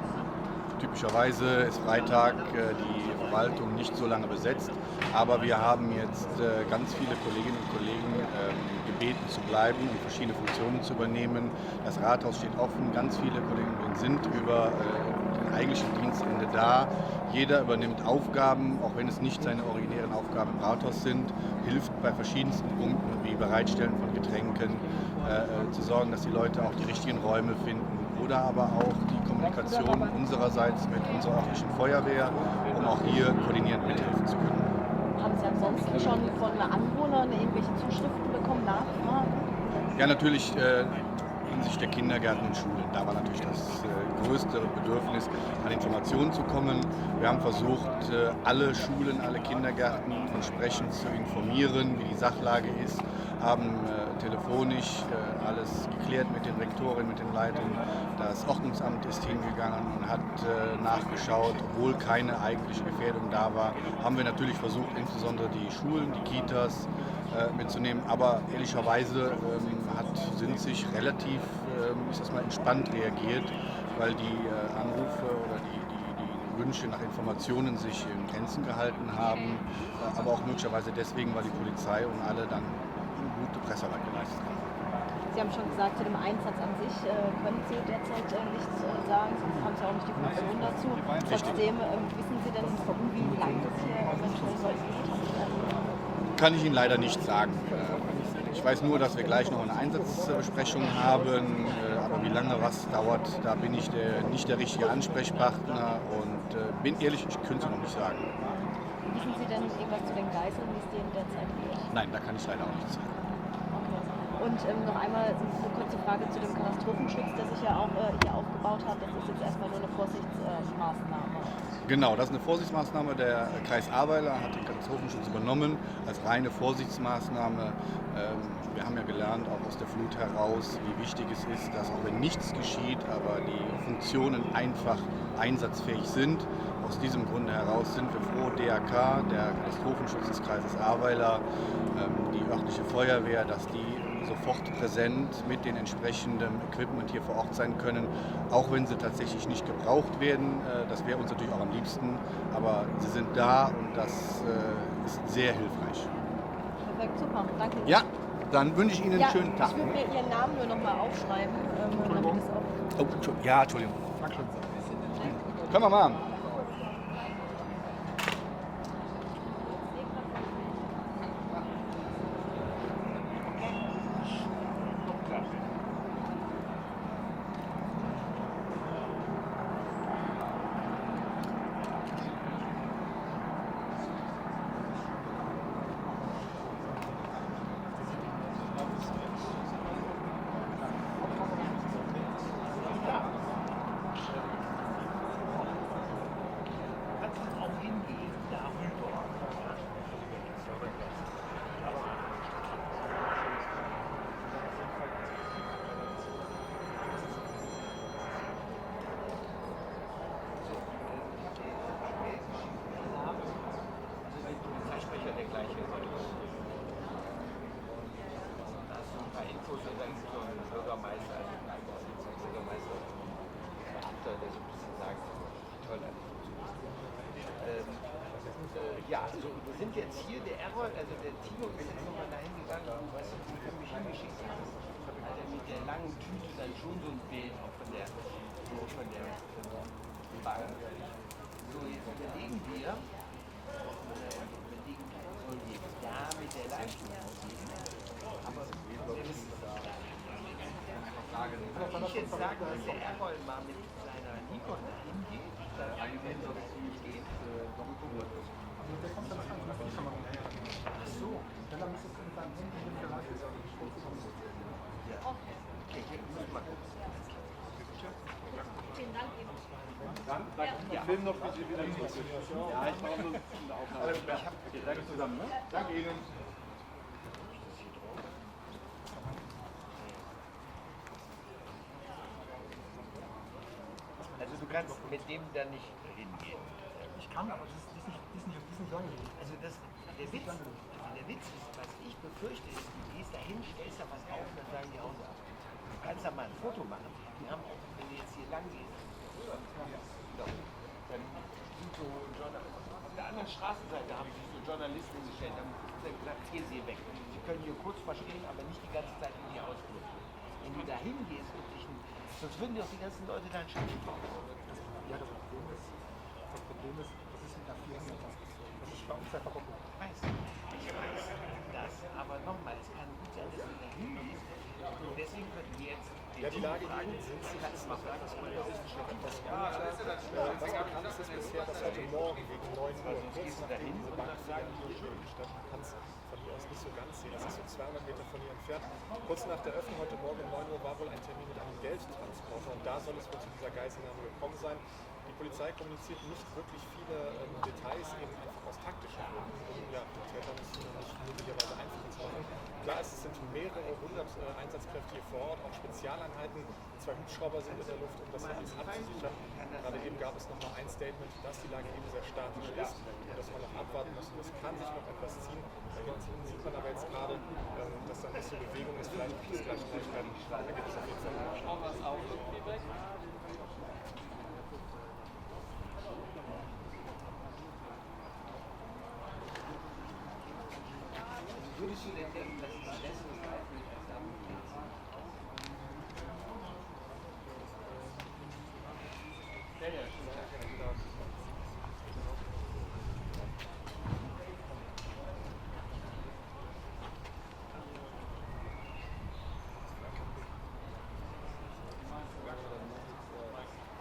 S13: typischerweise ist Freitag die Verwaltung nicht so lange besetzt, aber wir haben jetzt ganz viele Kolleginnen und Kollegen gebeten zu bleiben und verschiedene Funktionen zu übernehmen. Das Rathaus steht offen, ganz viele Kolleginnen und Kollegen sind über den eigentlichen Dienstende da. Jeder übernimmt Aufgaben, auch wenn es nicht seine originären Aufgaben im Rathaus sind, hilft bei verschiedensten Punkten wie Bereitstellen von Getränken, zu sorgen, dass die Leute auch die richtigen Räume finden, oder aber auch die Kommunikation unsererseits mit unserer örtlichen Feuerwehr, um auch hier koordinierend mithelfen zu können.
S12: Haben Sie ansonsten schon von Anwohnern irgendwelche Zuschriften bekommen, Nachfragen?
S13: Ja, natürlich hinsichtlich der Kindergärten und Schulen. Da war natürlich das größte Bedürfnis, an Informationen zu kommen. Wir haben versucht, alle Schulen, alle Kindergärten entsprechend zu informieren, wie die Sachlage ist, haben telefonisch alles geklärt mit den Rektoren, mit den Leitern. Das Ordnungsamt ist hingegangen und hat nachgeschaut, obwohl keine eigentliche Gefährdung da war, haben wir natürlich versucht, insbesondere die Schulen, die Kitas mitzunehmen. Aber ehrlicherweise sind sich relativ entspannt reagiert, weil die Anrufe oder die Wünsche nach Informationen sich in Grenzen gehalten haben, aber auch möglicherweise deswegen, weil die Polizei und alle dann gute Pressearbeit geleistet haben.
S12: Sie haben schon gesagt, zu dem Einsatz an sich können Sie derzeit nichts sagen, sonst haben Sie auch nicht die Funktion dazu. Trotzdem, wissen Sie denn, wie lange das hier eventuell geht?
S13: Kann ich Ihnen leider nicht sagen. Ich weiß nur, dass wir gleich noch eine Einsatzbesprechung haben, aber wie lange was dauert, da bin ich nicht der richtige Ansprechpartner und bin ehrlich, ich könnte es noch nicht sagen.
S12: Wissen Sie denn irgendwas zu den Geiseln, wie es denen derzeit geht?
S13: Nein, da kann ich leider auch nichts sagen.
S12: Und noch einmal eine kurze Frage zu dem Katastrophenschutz, der sich ja auch hier aufgebaut hat. Das ist jetzt erstmal nur eine Vorsichtsmaßnahme.
S13: Genau, das ist eine Vorsichtsmaßnahme. Der Kreis Ahrweiler hat den Katastrophenschutz übernommen als reine Vorsichtsmaßnahme. Wir haben ja gelernt, auch aus der Flut heraus, wie wichtig es ist, dass auch wenn nichts geschieht, aber die Funktionen einfach einsatzfähig sind. Aus diesem Grunde heraus sind wir froh, DRK, der Katastrophenschutz des Kreises Ahrweiler, die örtliche Feuerwehr, dass die sofort präsent mit den entsprechenden Equipment hier vor Ort sein können, auch wenn sie tatsächlich nicht gebraucht werden. Das wäre uns natürlich auch am liebsten, aber sie sind da und das ist sehr hilfreich.
S12: Perfekt, super, danke.
S13: Ja, dann wünsche ich Ihnen einen schönen Tag.
S12: Ich würde mir Ihren Namen nur noch mal aufschreiben, damit es auch...
S13: Ja, Entschuldigung. Können wir machen.
S14: Ja, also wir sind jetzt hier, der Errol, also der Timo ist jetzt nochmal dahin gegangen, was du für mich hingeschickt hast. Hat er mit der langen Tüte dann schon so ein Bild auch von der Bank. So, jetzt überlegen wir, sollen wir da mit der Leistung aussehen. Aber wenn ich jetzt sage, dass der Errol mal mit seiner Nikon dahin geht, dann wenn das nicht geht,
S10: Der kommt dann rein, das ist schon mal gut.
S14: Ach so.
S10: Dann müsstest du mit deinem Handy mit der Leitung sagen.
S14: Ja. Okay, hier muss mal gucken.
S12: Vielen Dank Ihnen.
S14: Dann, ja.
S15: Film noch bitte wieder zurück. Ja, ich brauche nur eine Aufnahme. Okay, danke zusammen. Ne?
S14: Danke Ihnen. Also du kannst mit dem dann nicht hingehen.
S10: Ich kann, aber das ist nicht sagen.
S14: Also der Witz ist, was ich befürchte, ist, du gehst da hin, stellst da was auf und dann sagen die auch, du kannst da mal ein Foto machen. Wir haben auch, wenn du jetzt hier lang gehst, dann sind so auf der anderen Straßenseite haben sich so Journalisten gestellt, dann haben sie gesagt, hier sie weg. Sie können hier kurz verstehen, aber nicht die ganze Zeit in die Ausflug. Wenn du da hingehst und sonst würden dir auch die ganzen Leute da ein Schild bauen.
S10: Ja, das Problem ist, das ist mit der Firma. Das ist bei uns einfach auch gut.
S14: Ich weiß das, aber nochmal, es kann gut sein, dass du da hingehst. Und deswegen könnten wir jetzt
S15: Ja, die Lage hier sind Sie etwas unübersichtlich noch etwas unklar. Was bekannt ist bisher, dass heute Morgen gegen 9 Uhr, kurz nachdem diese Bankfeier stattgefunden hat, von hier aus nicht so ganz sehen, das ist so 200 Meter von hier entfernt. Kurz nach der Öffnung heute Morgen um 9 Uhr war wohl ein Termin mit einem Geldtransporter und da soll es wohl zu dieser Geiselnahme gekommen sein. Die Polizei kommuniziert nicht wirklich viele Details, eben einfach aus taktischen Gründen, um ja, die Täter nicht möglicherweise einfacher zu machen. Klar ist, es sind mehrere hundert Einsatzkräfte hier vor Ort, auch Spezialeinheiten. 2 Hubschrauber sind in der Luft, um das alles abzusichern. Gerade eben gab es nochmal ein Statement, dass die Lage eben sehr statisch ist und dass man noch abwarten muss. Das kann sich noch etwas ziehen. Da sieht man aber jetzt gerade, dass da ein bisschen Bewegung ist, vielleicht auch das gleiche Neuigkeiten. Da gibt es auf jeden Fall.
S14: Würdest du denn denken, dass es besser ist, als am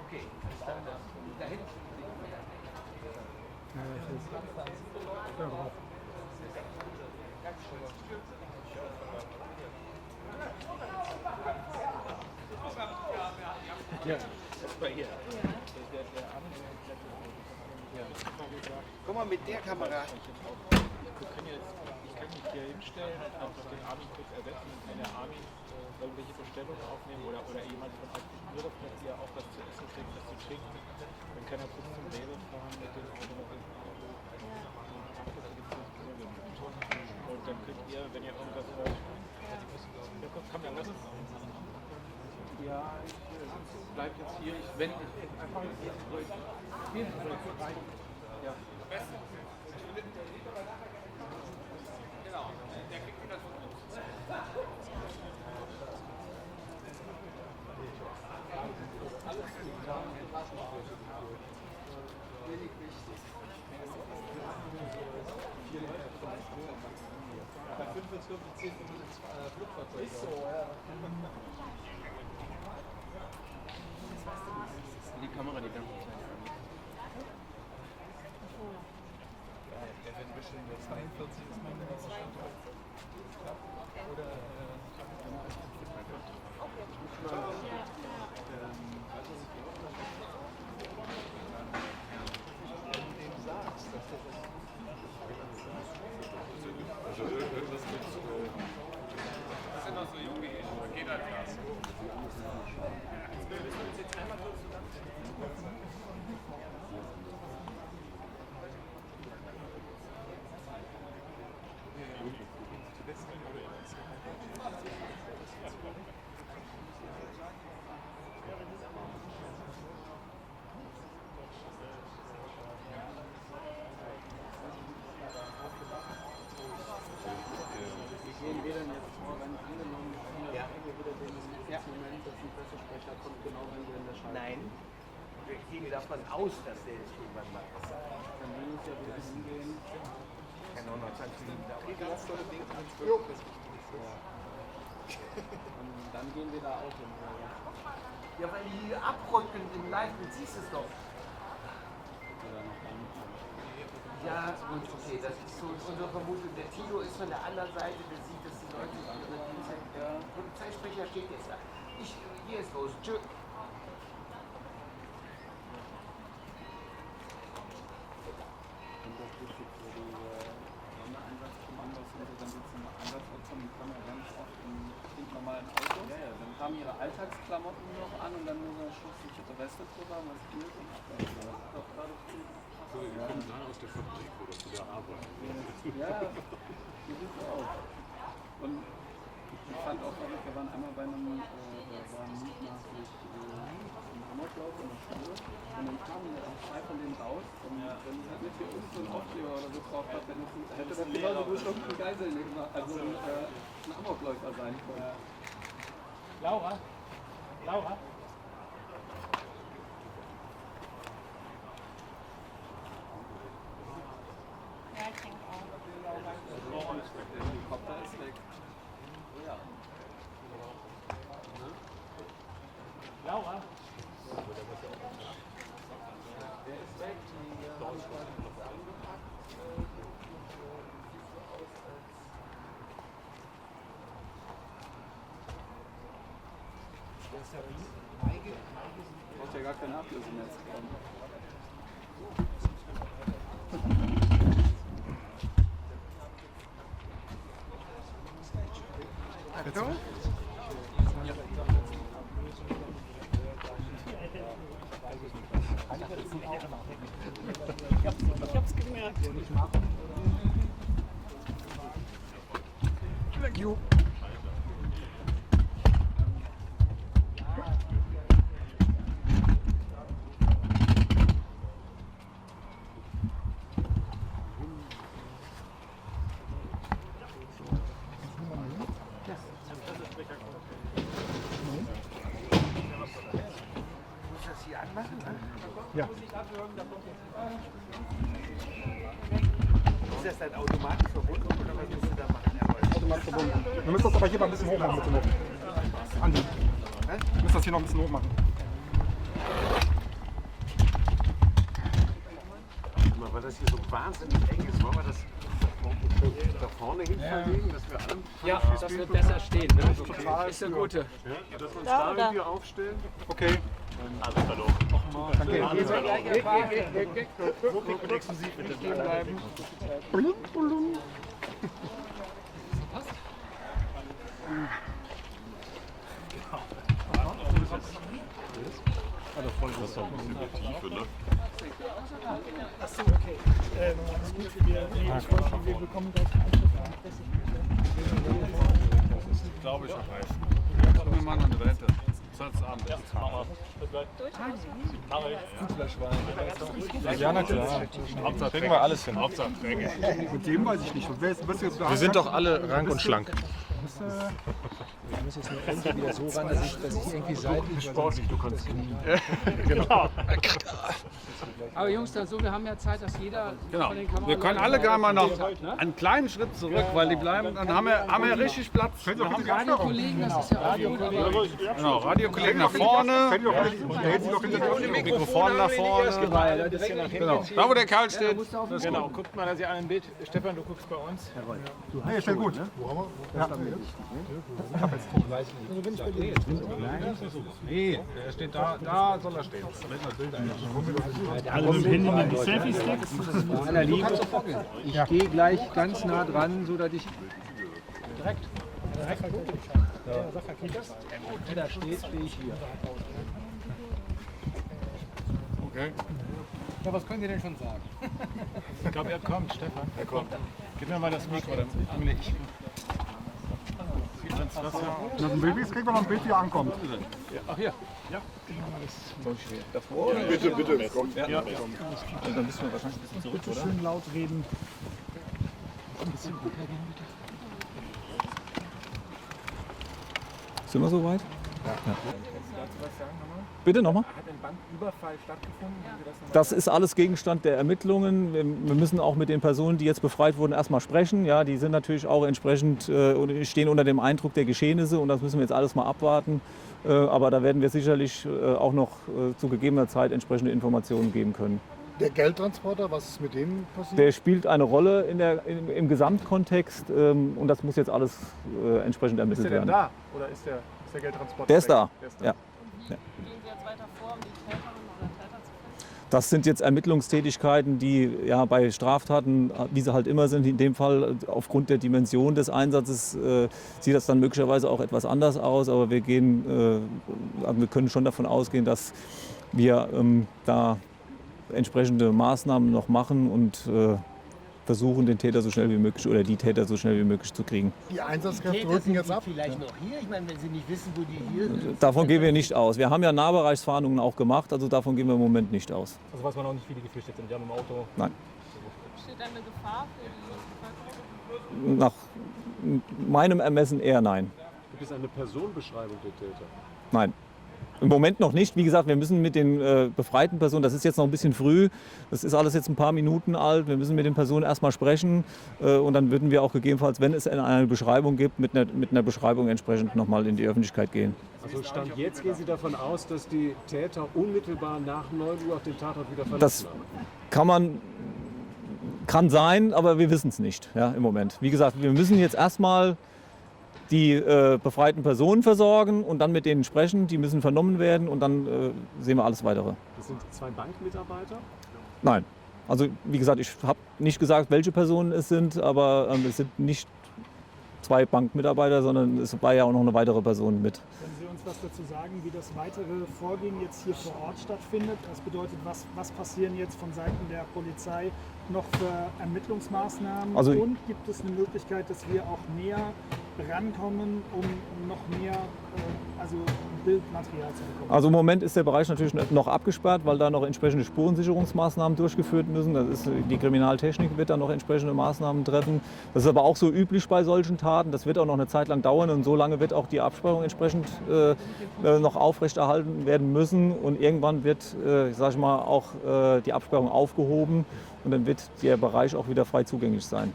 S14: okay, da hinten.
S15: Ja, das war hier. Guck mal mit der Kamera.
S16: Ich kann mich hier hinstellen, einfach den Armin kurz ersetzen, wenn der Armin irgendwelche Bestellungen aufnehmen oder jemand kontaktiert mir doch, dass ihr auch was zu essen kriegt, was zu trinken. Dann kann er kurz zum Rewe fahren mit dem Auto. Und dann könnt ihr, wenn ihr irgendwas hört, ja, komm, dann lass uns. Ja, ich bleib jetzt hier. Wenn ich einfach gehen soll. Ja.
S14: Genau, der kriegt 100 von uns. Alles gut. Wenig wichtig. Bei 45 10 Flugfahrzeuge. Ist so, ja.
S16: Die Kamera die ganze Zeit.
S15: Ja, der wird bestimmt nur 42 ist mein nächster Standort. Oder
S16: also irgendwas mit
S14: Das sind noch so jung wie ich, aber geht halt Gas. Wir müssen uns jetzt einmal kurz zusammensetzen.
S15: gehen wir dann jetzt vor, wenn angenommen wieder den Moment, dass ein Pressesprecher kommt, genau wenn wir in der Scheibe.
S14: Nein, wir gehen davon aus, dass der jetzt irgendwann mal ist.
S15: Dann will es ja wieder hingehen.
S14: Kann auch noch 20 Minuten dauern.
S15: Das soll das Ding das Wichtigste. Und dann gehen wir da auch hin.
S14: Ja, weil die abrücken im Live, du siehst es doch. Ja, gut, okay, das ist so unsere Vermutung. Der Tilo ist von der anderen Seite, der sieht, dass die Leute sich über den Der Polizeisprecher steht jetzt da. Hier ist los. Tschö.
S15: Dann haben ihre Alltagsklamotten noch an und dann nur so eine schutzsicherte Weste drüber, was gilt und
S16: so, die kommen dann aus der Fabrik oder zu der Arbeit.
S15: Ja, die sieht aus. Und ich fand auch, wir waren einmal bei einem, da waren mutmaßlich ein Amoklauf in der Schule und dann kamen zwei von denen raus und wenn es halt nicht hier unten so ein Aufkleber oder so drauf hat, dann hätte das genauso gut irgendein Geiselnehmer, also ein Amokläufer sein können.
S14: Laura? Laura?
S12: Ja, ich denke auch.
S15: Der Helikopter ist weg. Ja.
S17: keine Ablöse mehr zu kommen.
S4: Achtung.
S17: Ich hab's gemerkt.
S4: Thank you.
S17: Ja. Ist das dann automatisch verbunden oder was musst du da machen?
S10: Automatisch verbunden. Wir müssen das aber hier mal ein bisschen hoch machen, bitte noch. Andi, wir müssen das hier noch ein bisschen hoch machen.
S17: Weil das hier so wahnsinnig eng ist, wollen wir das da vorne hin verlegen, dass wir alle...
S18: Ja, dass wir besser stehen. Ne? Das ist der Gute.
S17: Ja, dass wir uns da irgendwie aufstellen.
S10: Okay.
S17: Alles verloren.
S10: Danke.
S17: Alles verloren. Exklusiv bitte stehen bleiben.
S18: Passt.
S17: Das ist doch ein bisschen die Tiefe, ne?
S18: Achso, okay. Alles gut für wir. Wir bekommen gleich
S13: Ich glaube, ich habe recht. Ich habe mir mal eine Rente. Abend.
S10: Ja, na klar.
S13: Hauptsache kriegen wir alles hin. Hauptsache
S10: Mit dem weiß ich nicht.
S13: Wir sind doch alle rank und schlank.
S18: Ich muss jetzt nur irgendwie wieder so ran, dass ich irgendwie seitlich...
S13: Sportlich, du kannst.
S18: Genau. Aber Jungs, dann so, wir haben ja Zeit, dass jeder
S13: Genau.
S18: von den Kameras...
S13: Wir können alle gerne mal noch einen kleinen Schritt zurück, weil die bleiben, dann haben wir richtig Platz.
S18: Radiokollegen, das ist ja Radio.
S13: Genau, Radiokollegen nach vorne. Mikrofon nach vorne. Genau. Da wo der Kerl steht.
S18: Genau, guckt mal, dass ihr alle ein Bild... Stefan, du guckst bei uns.
S10: Nee, ist ja gut, ne? Ja. Ich hab jetzt
S13: Nee, der steht da soll er stehen.
S18: Alle hinten die Selfie-Sticks. Einer Liebe. Ich gehe gleich ganz nah dran, so dass ich... Direkt. Wenn da steht, stehe ich hier.
S13: Okay.
S18: Ja, was können Sie denn schon sagen?
S13: Ich glaube, er kommt, Stefan. Er kommt. Gib mir mal das Mikro, dann angle ich.
S10: Das ein Bild, kriegen wir noch ein Bild, wie er ankommt.
S18: Ach hier. Ja.
S13: Davor. Bitte.
S18: Ja.
S13: Dann müssen wir wahrscheinlich ein bisschen zurück,
S10: Bitte schön laut reden.
S18: Ein bisschen runtergehen, bitte.
S19: Sind wir soweit?
S18: Ja.
S19: Bitte nochmal?
S18: Hat ein Banküberfall stattgefunden?
S19: Das ist alles Gegenstand der Ermittlungen. Wir müssen auch mit den Personen, die jetzt befreit wurden, erstmal sprechen. Ja, die sind natürlich auch entsprechend, stehen unter dem Eindruck der Geschehnisse und das müssen wir jetzt alles mal abwarten. Aber da werden wir sicherlich auch noch zu gegebener Zeit entsprechende Informationen geben können.
S10: Der Geldtransporter, was ist mit dem passiert?
S19: Der spielt eine Rolle im Gesamtkontext und das muss jetzt alles entsprechend ermittelt werden.
S18: Ist der denn da oder ist der Geldtransporter?
S19: Der ist da. Ja.
S12: Gehen Sie jetzt weiter vor, um die Täterinnen oder Täter zu finden?
S19: Das sind jetzt Ermittlungstätigkeiten, die ja bei Straftaten, wie sie halt immer sind, in dem Fall aufgrund der Dimension des Einsatzes sieht das dann möglicherweise auch etwas anders aus. Aber wir können schon davon ausgehen, dass wir da entsprechende Maßnahmen noch machen und versuchen, den Täter so schnell wie möglich oder die Täter so schnell wie möglich zu kriegen.
S10: Die Einsatzkräfte rücken jetzt ab?
S17: Vielleicht noch hier? Ich meine, wenn Sie nicht wissen, wo die hier sind.
S19: Davon gehen wir nicht aus. Wir haben ja Nahbereichsfahndungen auch gemacht, also davon gehen wir im Moment nicht aus.
S18: Also weiß man auch nicht, wie die geflüchtet sind. Die haben im Auto...
S19: Nein.
S12: Besteht eine Gefahr für die Bevölkerung?
S19: Nach meinem Ermessen eher nein.
S17: Gibt es eine Personenbeschreibung der Täter?
S19: Nein. Im Moment noch nicht. Wie gesagt, wir müssen mit den befreiten Personen, das ist jetzt noch ein bisschen früh, das ist alles jetzt ein paar Minuten alt, wir müssen mit den Personen erstmal sprechen und dann würden wir auch gegebenenfalls, wenn es eine Beschreibung gibt, mit einer Beschreibung entsprechend nochmal in die Öffentlichkeit gehen.
S17: Also Stand jetzt gehen Sie davon aus, dass die Täter unmittelbar nach 9 Uhr auf den Tatort wieder verlassen
S19: Das kann sein, aber wir wissen es nicht im Moment. Wie gesagt, wir müssen jetzt erstmal die befreiten Personen versorgen und dann mit denen sprechen. Die müssen vernommen werden und dann sehen wir alles Weitere.
S20: Das sind 2 Bankmitarbeiter?
S19: Nein. Also wie gesagt, ich habe nicht gesagt, welche Personen es sind, aber es sind nicht 2 Bankmitarbeiter, sondern es war ja auch noch eine weitere Person mit.
S20: Können Sie uns was dazu sagen, wie das weitere Vorgehen jetzt hier vor Ort stattfindet? Das bedeutet, was passieren jetzt von Seiten der Polizei noch für Ermittlungsmaßnahmen?
S19: Also,
S20: und gibt es eine Möglichkeit, dass wir auch näher rankommen, um noch mehr Bildmaterial zu bekommen?
S19: Also im Moment ist der Bereich natürlich noch abgesperrt, weil da noch entsprechende Spurensicherungsmaßnahmen durchgeführt müssen. Die Kriminaltechnik wird da noch entsprechende Maßnahmen treffen. Das ist aber auch so üblich bei solchen Taten. Das wird auch noch eine Zeit lang dauern und so lange wird auch die Absperrung entsprechend noch aufrechterhalten werden müssen. Und irgendwann wird, sag ich mal, auch die Absperrung aufgehoben und dann wird der Bereich auch wieder frei zugänglich sein.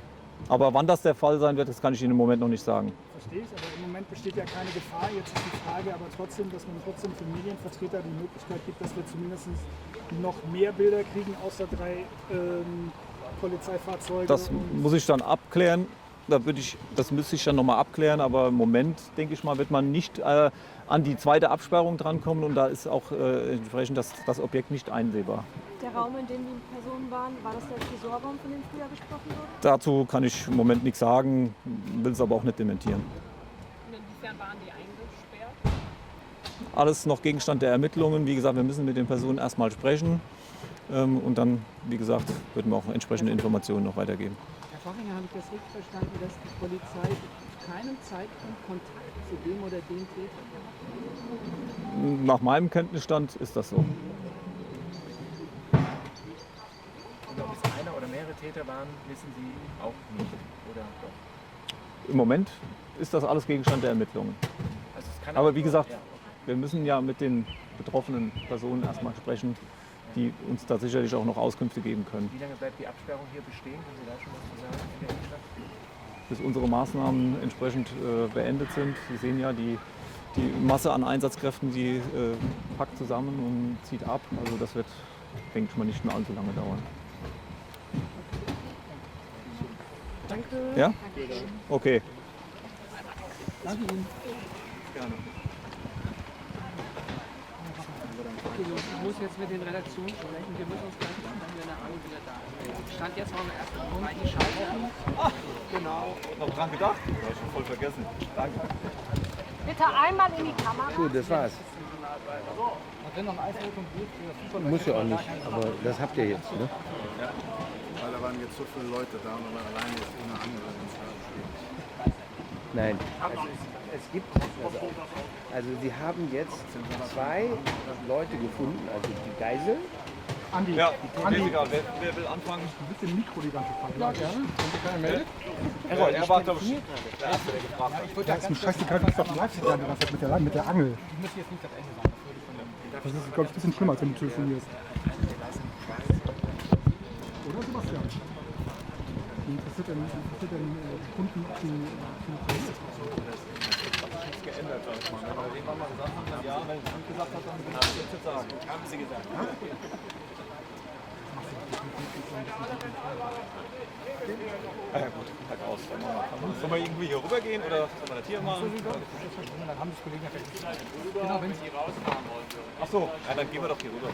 S19: Aber wann das der Fall sein wird, das kann ich Ihnen im Moment noch nicht sagen.
S20: Verstehe ich, aber im Moment besteht ja keine Gefahr. Jetzt ist die Frage aber trotzdem, dass man trotzdem für Medienvertreter die Möglichkeit gibt, dass wir zumindest noch mehr Bilder kriegen, außer 3 Polizeifahrzeuge.
S19: Das muss ich dann abklären. Das müsste ich dann nochmal abklären, aber im Moment, denke ich mal, wird man nicht an die zweite Absperrung drankommen und da ist auch entsprechend das Objekt nicht einsehbar.
S12: Der Raum, in dem die Personen waren, war das der Tresorraum, von dem früher gesprochen wurde?
S19: Dazu kann ich im Moment nichts sagen, will es aber auch nicht dementieren.
S12: Und inwiefern waren die eingesperrt?
S19: Alles noch Gegenstand der Ermittlungen. Wie gesagt, wir müssen mit den Personen erstmal sprechen und dann, wie gesagt, würden wir auch entsprechende Informationen noch weitergeben.
S9: Herr Fachinger, habe ich das richtig verstanden, dass die Polizei keinen Zeitpunkt Kontakt zu dem oder dem Täter hat?
S19: Nach meinem Kenntnisstand ist das so.
S18: Und ob es einer oder mehrere Täter waren, wissen Sie auch nicht, oder doch?
S19: Im Moment ist das alles Gegenstand der Ermittlungen.
S18: Also es kann
S19: aber wie gesagt,
S18: ja.
S19: wir müssen ja mit den betroffenen Personen erstmal sprechen, die uns da sicherlich auch noch Auskünfte geben können.
S18: Wie lange bleibt die Absperrung hier bestehen? Können Sie da schon was zu sagen in der Innenstadt?
S19: Bis unsere Maßnahmen entsprechend beendet sind. Sie sehen ja, die Masse an Einsatzkräften, die packt zusammen und zieht ab. Also das wird, denke ich mal, nicht mehr allzu lange dauern.
S9: Danke.
S19: Ja? Okay.
S9: Danke Ihnen.
S19: Gerne.
S9: Okay, Jungs, ich muss jetzt mit den Redaktionen sprechen. Wir müssen uns gleich machen, wenn wir nachher wieder da sind. Stand jetzt noch erst mal die Schaltung. Genau.
S19: Noch dran gedacht? Das habe ich schon voll vergessen. Danke.
S2: Bitte einmal in die Kamera.
S21: Gut, das war's. Muss ja auch nicht, aber das habt ihr jetzt, ne?
S13: Ja. Weil da waren jetzt so viele Leute da und dann alleine jetzt ohne Angel ins Stadion spielen.
S21: Nein, es gibt, also sie haben jetzt 2 Leute gefunden, also die Geisel.
S19: Andi, ja, egal. Wer will anfangen?
S10: Du bist im Mikro die ganze Zeit.
S21: Ja, gerne. Wenn sich keiner meldet.
S19: Er war, glaube ich, der Erste, der gefragt hat.
S10: Ja, ist mir scheißegal, du bist auf dem Live-Signal die ganze Zeit mit der Angel.
S18: Ich muss jetzt nicht das Ende sagen.
S10: Das ist, glaube ich, ein bisschen schlimmer, als wenn du telefonierst. Oder, Sebastian? Wie interessiert denn Kunden zu
S19: nichts geändert, sag ich mal. Weil irgendwann mal gesagt haben, ja, wenn es gesagt hat, dann will ich das jetzt sagen. Haben Sie gesagt. Ja gut, Tag aus. Sollen wir irgendwie hier rübergehen oder sollen wir das hier machen?
S10: Dann haben die Kollegen ja
S19: Genau, wenn Sie rausfahren wollen. Ach so, ja, dann gehen wir doch hier rüber.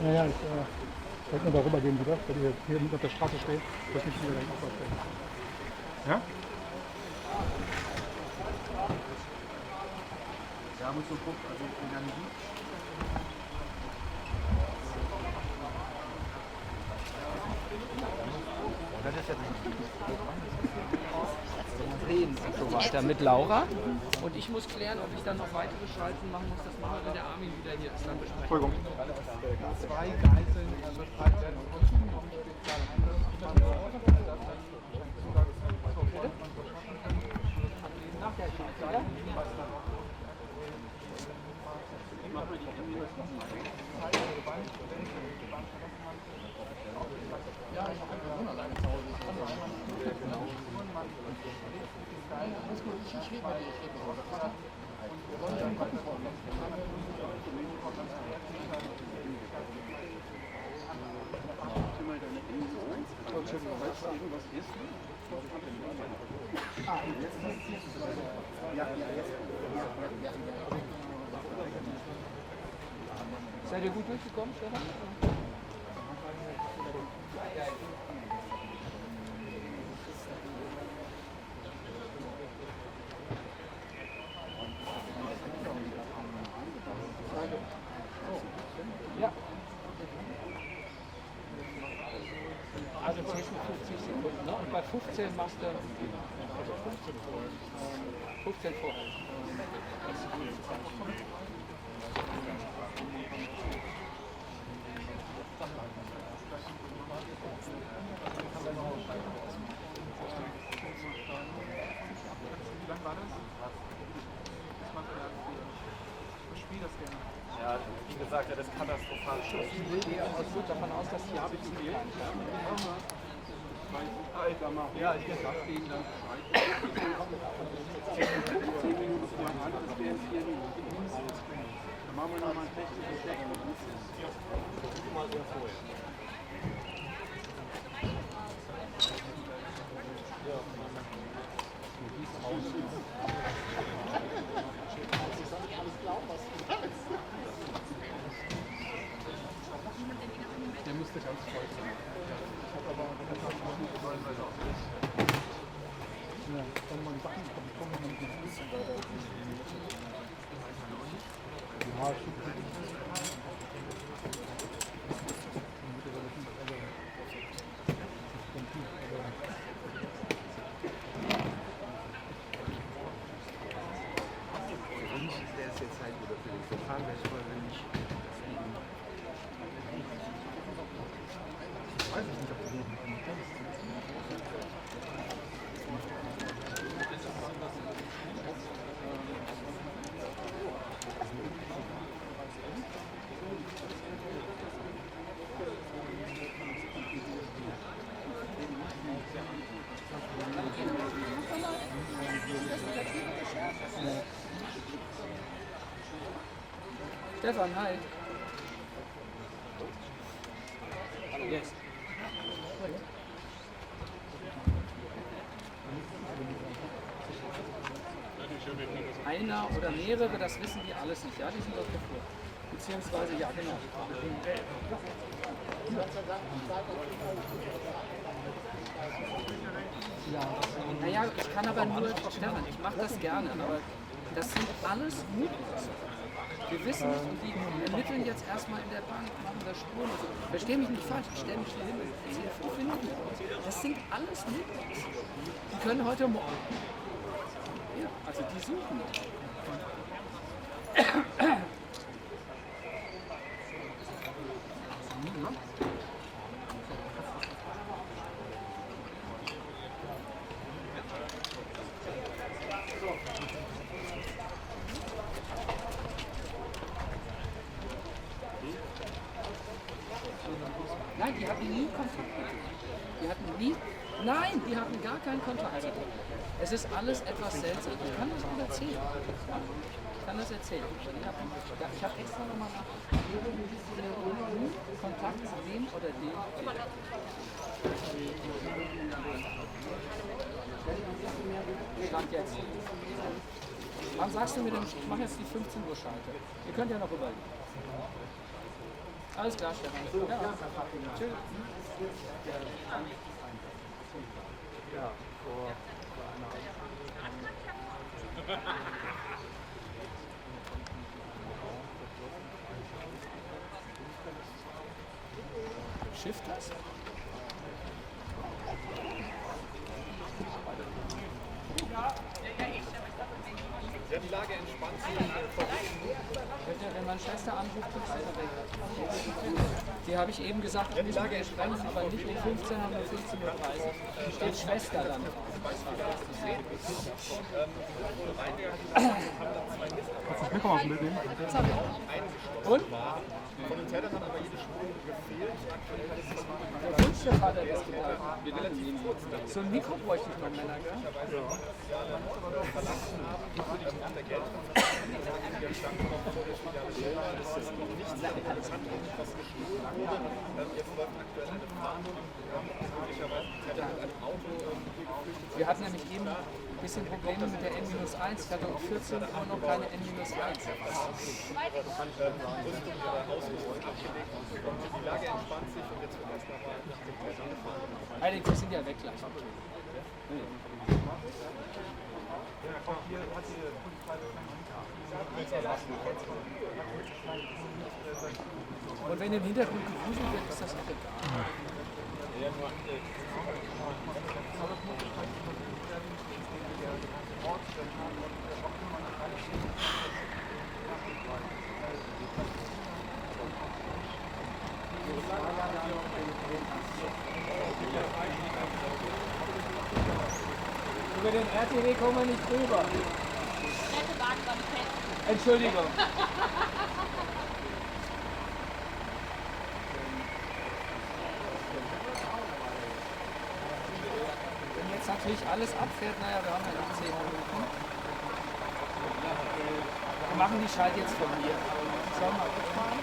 S10: Ja, ich wollte nur darüber gehen wieder, weil die hier auf der Straße steht. Ich weiß nicht, wie wir da aufstellen. Ja? Ja, muss so gucken, also in einem
S9: Reden und so weiter mit Laura. Und ich muss klären, ob ich dann noch weitere Schalten machen muss. Das machen wir, wenn der Armin wieder hier ist. Dann besprechen.
S10: Entschuldigung.
S9: Zwei Geiseln befreit werden konnten. Seid ihr gut durchgekommen, Stefan? Ja. Also 10 bis 50 Sekunden, ne? Und bei 15 machst du 15 vorher.
S17: Ja, wie gesagt, das ist katastrophal.
S9: Ich gehe davon aus, dass die abziehen kann.
S10: Ja, ich jetzt abgehen, dann 10 Minuten vor der Hand, das wären 4 Minuten. Dann machen wir nochmal ein technisches Check. Mal sehr vorher. Der müsste ganz voll sein. Ich habe aber ja, dann mal Sachen kommen wir mit dem Fuß weiter. Ja,
S17: Der ist jetzt halt wieder für den Verfahren, weil ich wollte nicht fliegen. Weiß ich nicht, ob du noch einen
S9: Stefan, hi. Yes. Einer oder mehrere, das wissen die alles nicht. Ja, die sind auf der Flucht. Beziehungsweise, ja, genau. Ja. Naja, ich kann aber nur, Stefan, ich mache das gerne, aber das sind alles Mutmaßungen. Wir wissen nicht, und die ermitteln jetzt erstmal in der Bank, machen da Spuren und so. Versteh mich nicht falsch, ich stelle mich hier hin und erzähle 5 Minuten aus. Das sind alles Mutmaßungen. Die können heute Morgen. Ja, also die suchen. Nein, die hatten nie Kontakt mit dir. Die hatten nie, nein, die hatten gar keinen Kontakt zu dir. Es ist alles etwas seltsam. Ich kann das auch erzählen. Ich kann das erzählen. Ich habe extra nochmal nachgedacht. Kontakt zu dem oder dem. Stand jetzt. Wann sagst du mir denn, ich mache jetzt die 15 Uhr Schalte? Ihr könnt ja noch überlegen. Alles klar, Stefan. Ja. Tschüss.
S18: Ja,
S9: Schifft das?
S15: Ja, die Lage entspannt sich.
S9: Wenn meine Schwester anruft, ist er weg. Die habe ich eben gesagt, die Lage entspannt sich, aber nicht um 15, sondern um 15:30 Uhr. Steht Schwester dann.
S15: Kannst
S10: du das Mikro mal mitnehmen?
S9: Und?
S15: Von den Tätern hat aber jede Spur gefehlt.
S9: Der Wunschchef hat er das gedacht. So ein Mikro bräuchte ich noch, Männer, gell? Wir hatten nämlich eben ein bisschen Probleme mit der N-1. Ich hatte um 14 Uhr noch keine N-1.
S15: Die Lage entspannt sich und jetzt wird erst nochmal
S9: Heilig, wir sind ja weg gleich. Und wenn im Hintergrund gewuselt wird, ist das auch egal. Über den RTW kommen wir nicht rüber. Entschuldigung. Wenn jetzt natürlich alles abfährt, naja, wir haben ja noch 10 Minuten. Wir machen die Schalt jetzt von mir. Sollen wir mal kurz fahren?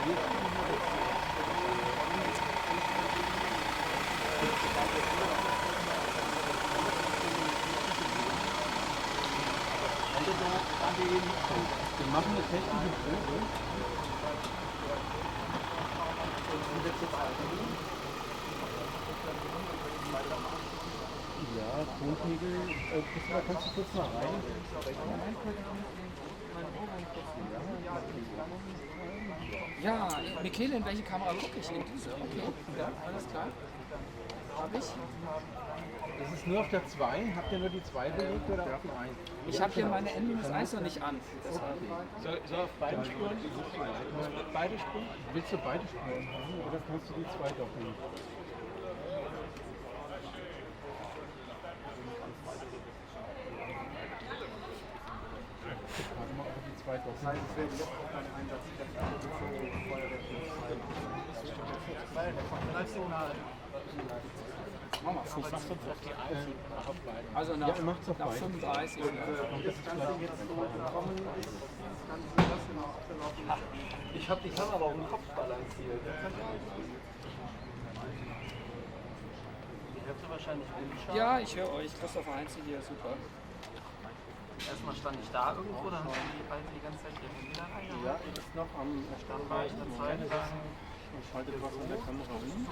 S18: Wir machen eine technische Probe. Ja, Tonträger, Christopher, kannst du kurz mal rein?
S9: Ja, Michele, in welche Kamera gucke ich? In diese? Okay, ja, alles klar. Hab ich?
S18: Das ist nur auf der 2. Habt ihr nur die 2 belegt oder auf die 1?
S9: Ich habe hier meine N-1 noch nicht an.
S18: Soll auf beiden Spuren? Beide Spuren? Willst du beide Spuren haben oder kannst du die 2 doppeln? Warte mal, ob du die 2 doppeln.
S9: Mach mal 50. Also nach,
S18: ja, macht's auf
S9: nach 35.
S18: Ich hab die Kamera auf den Kopf balanciert.
S3: Die Hälfte wahrscheinlich unscharf.
S9: Ja, ich höre euch. Christopher Heinze hier, super.
S3: Erstmal stand ich da irgendwo, dann haben die beiden die ganze Zeit ihre Bilder reingehauen.
S18: Ja, ich ist noch am Stand
S3: war ich eine Zeit lang.
S18: Ich schalte was an der Kamera hin.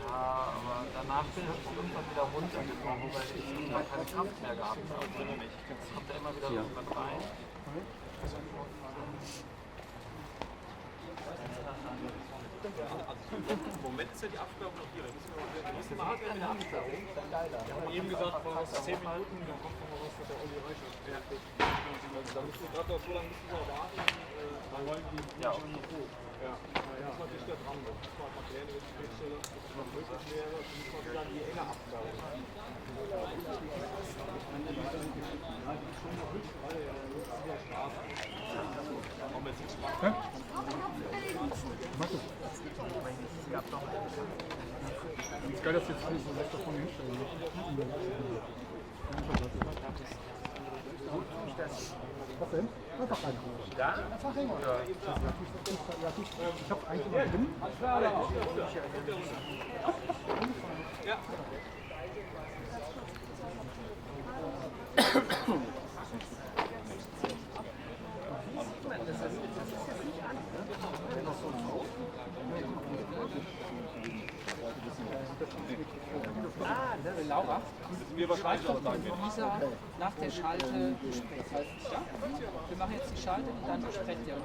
S3: Ja, aber danach bin ich irgendwann wieder runtergekommen, weil ich irgendwann keine Kraft mehr gehabt habe. Jetzt kommt er immer wieder irgendwann rein.
S15: Im Moment ist ja die Absperrung noch hier. Da müssen wir eine Absperrung. Wir haben eben gesagt, vor 10 Minuten, dann kommt noch was mit der Olli Reiche. Da müssen wir gerade so lange warten. Dann wollen die noch hoch. Ja, das ist natürlich der Drang. Das muss man mal klären, wenn die Schnittstelle noch möglich wäre. Dann muss man wieder die enge Absperrung.
S10: Es ist geil, dass jetzt nicht so leicht davon hinstellen. Was denn? Einfach rein.
S3: Da?
S10: Einfach rein. Ich hab eigentlich mal drin.
S15: Ja.
S9: Laura, schreib doch mal Lisa nach der Schalte besprechen. Ja? Wir machen jetzt die Schalte und dann besprechen wir uns.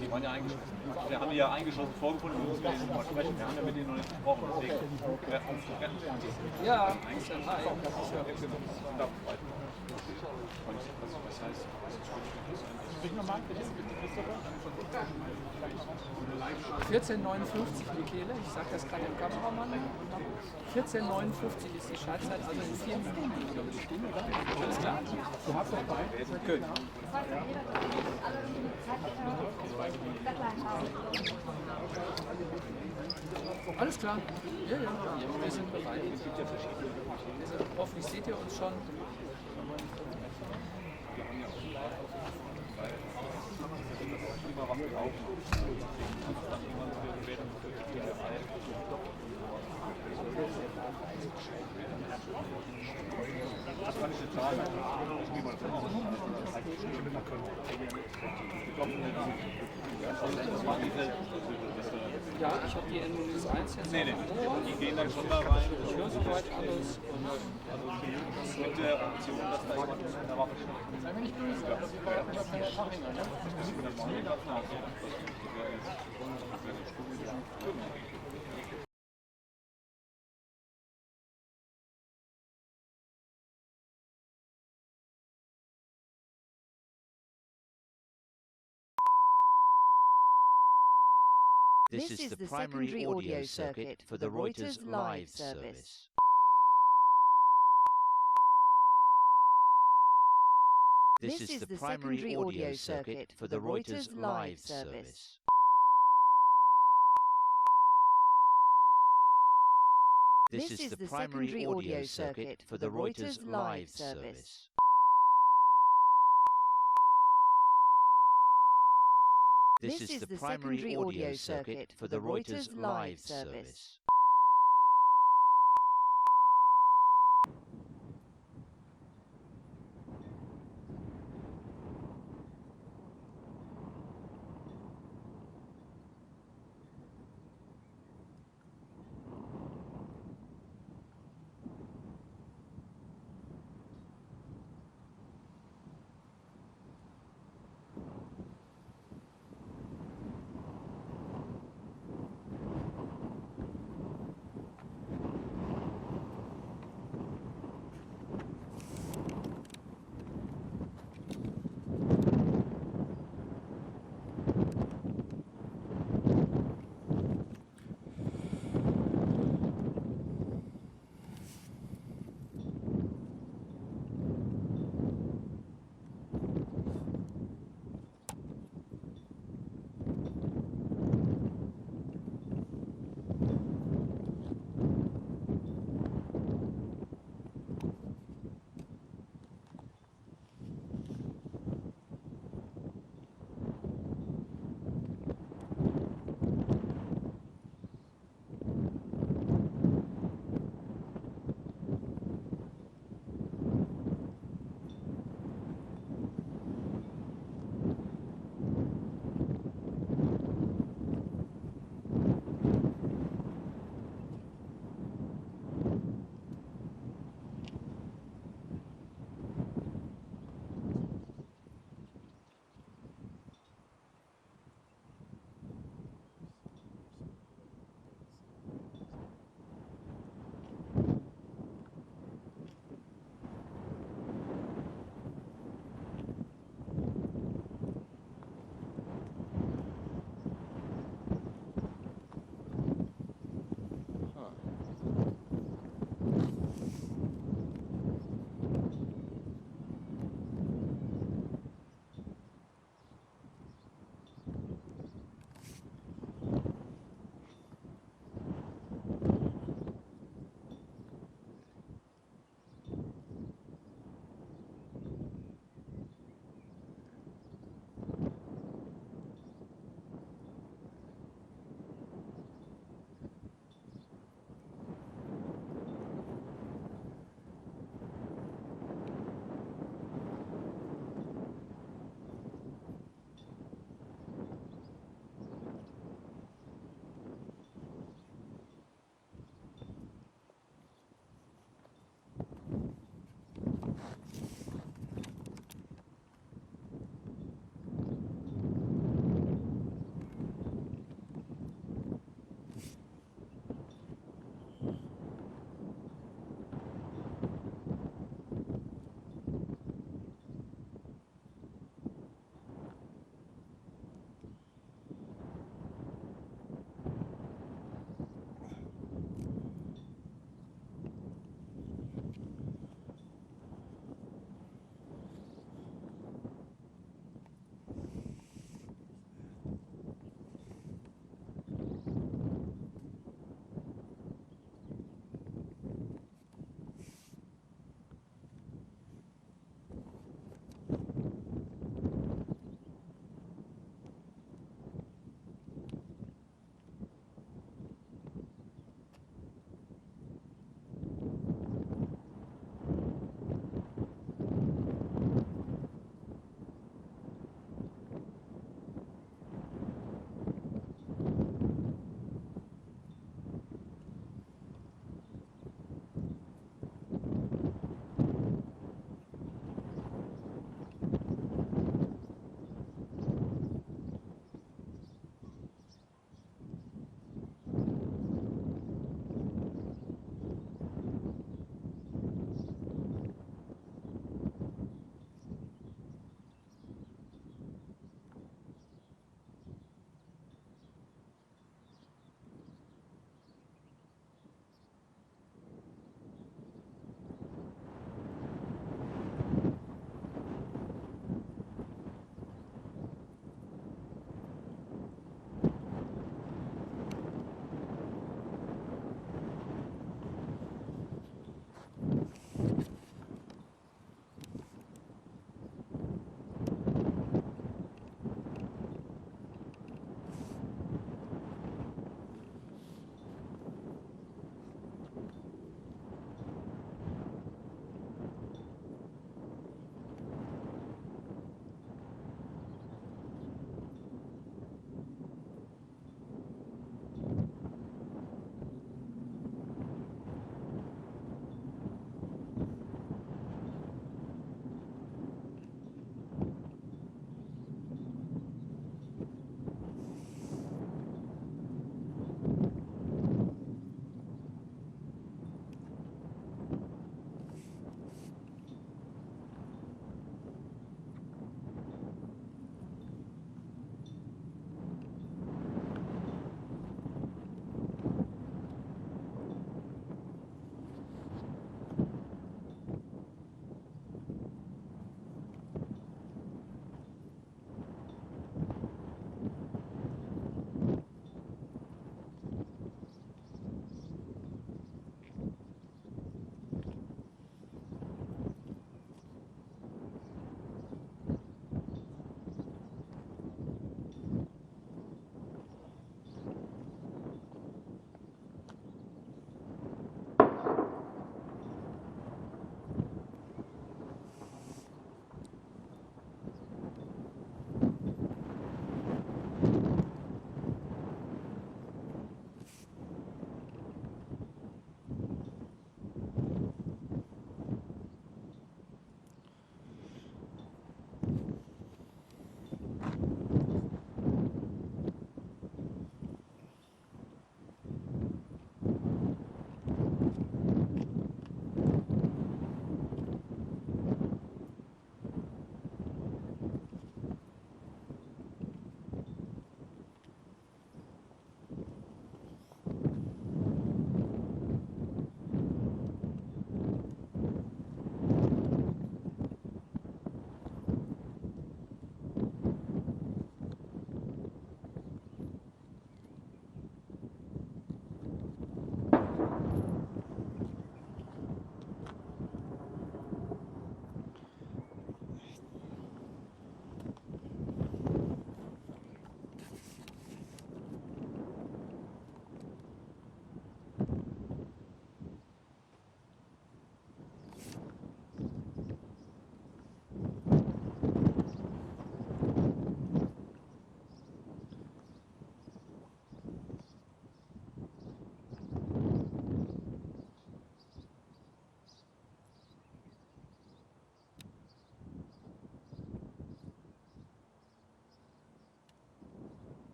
S7: Die waren ja eingeschossen. Wir haben die ja eingeschossen vorgefunden, wir müssen mit denen mal sprechen. Wir haben ja mit denen noch nicht gesprochen, deswegen treffen wir uns zu treffen.
S9: Ja, ist ja hi.
S7: Was heißt?
S20: Sprich nochmal, bitte.
S9: 14:59 Michele, ich sage das gerade dem Kameramann. 14:59 ist die Schaltzeit, also in 4 Minuten. Alles klar?
S20: Du hast noch bei.
S9: Gut. Alles klar. Ja, wir sind bereit. Hoffentlich seht ihr uns schon. Ja, ich habe die N-1 jetzt.
S7: Nee, die gehen dann schon da rein.
S9: Ich höre soweit alles.
S7: Mit der Option, dass da jemand mit einer Waffe steht.
S20: Sei mir nicht böse, aber wir brauchen ja keine Fachhänger, ne?
S1: This is the primary audio circuit for the Reuters live service. This is the primary audio circuit for the Reuters live service. This is the primary audio circuit for the Reuters live service. This is the primary audio circuit for the Reuters live service.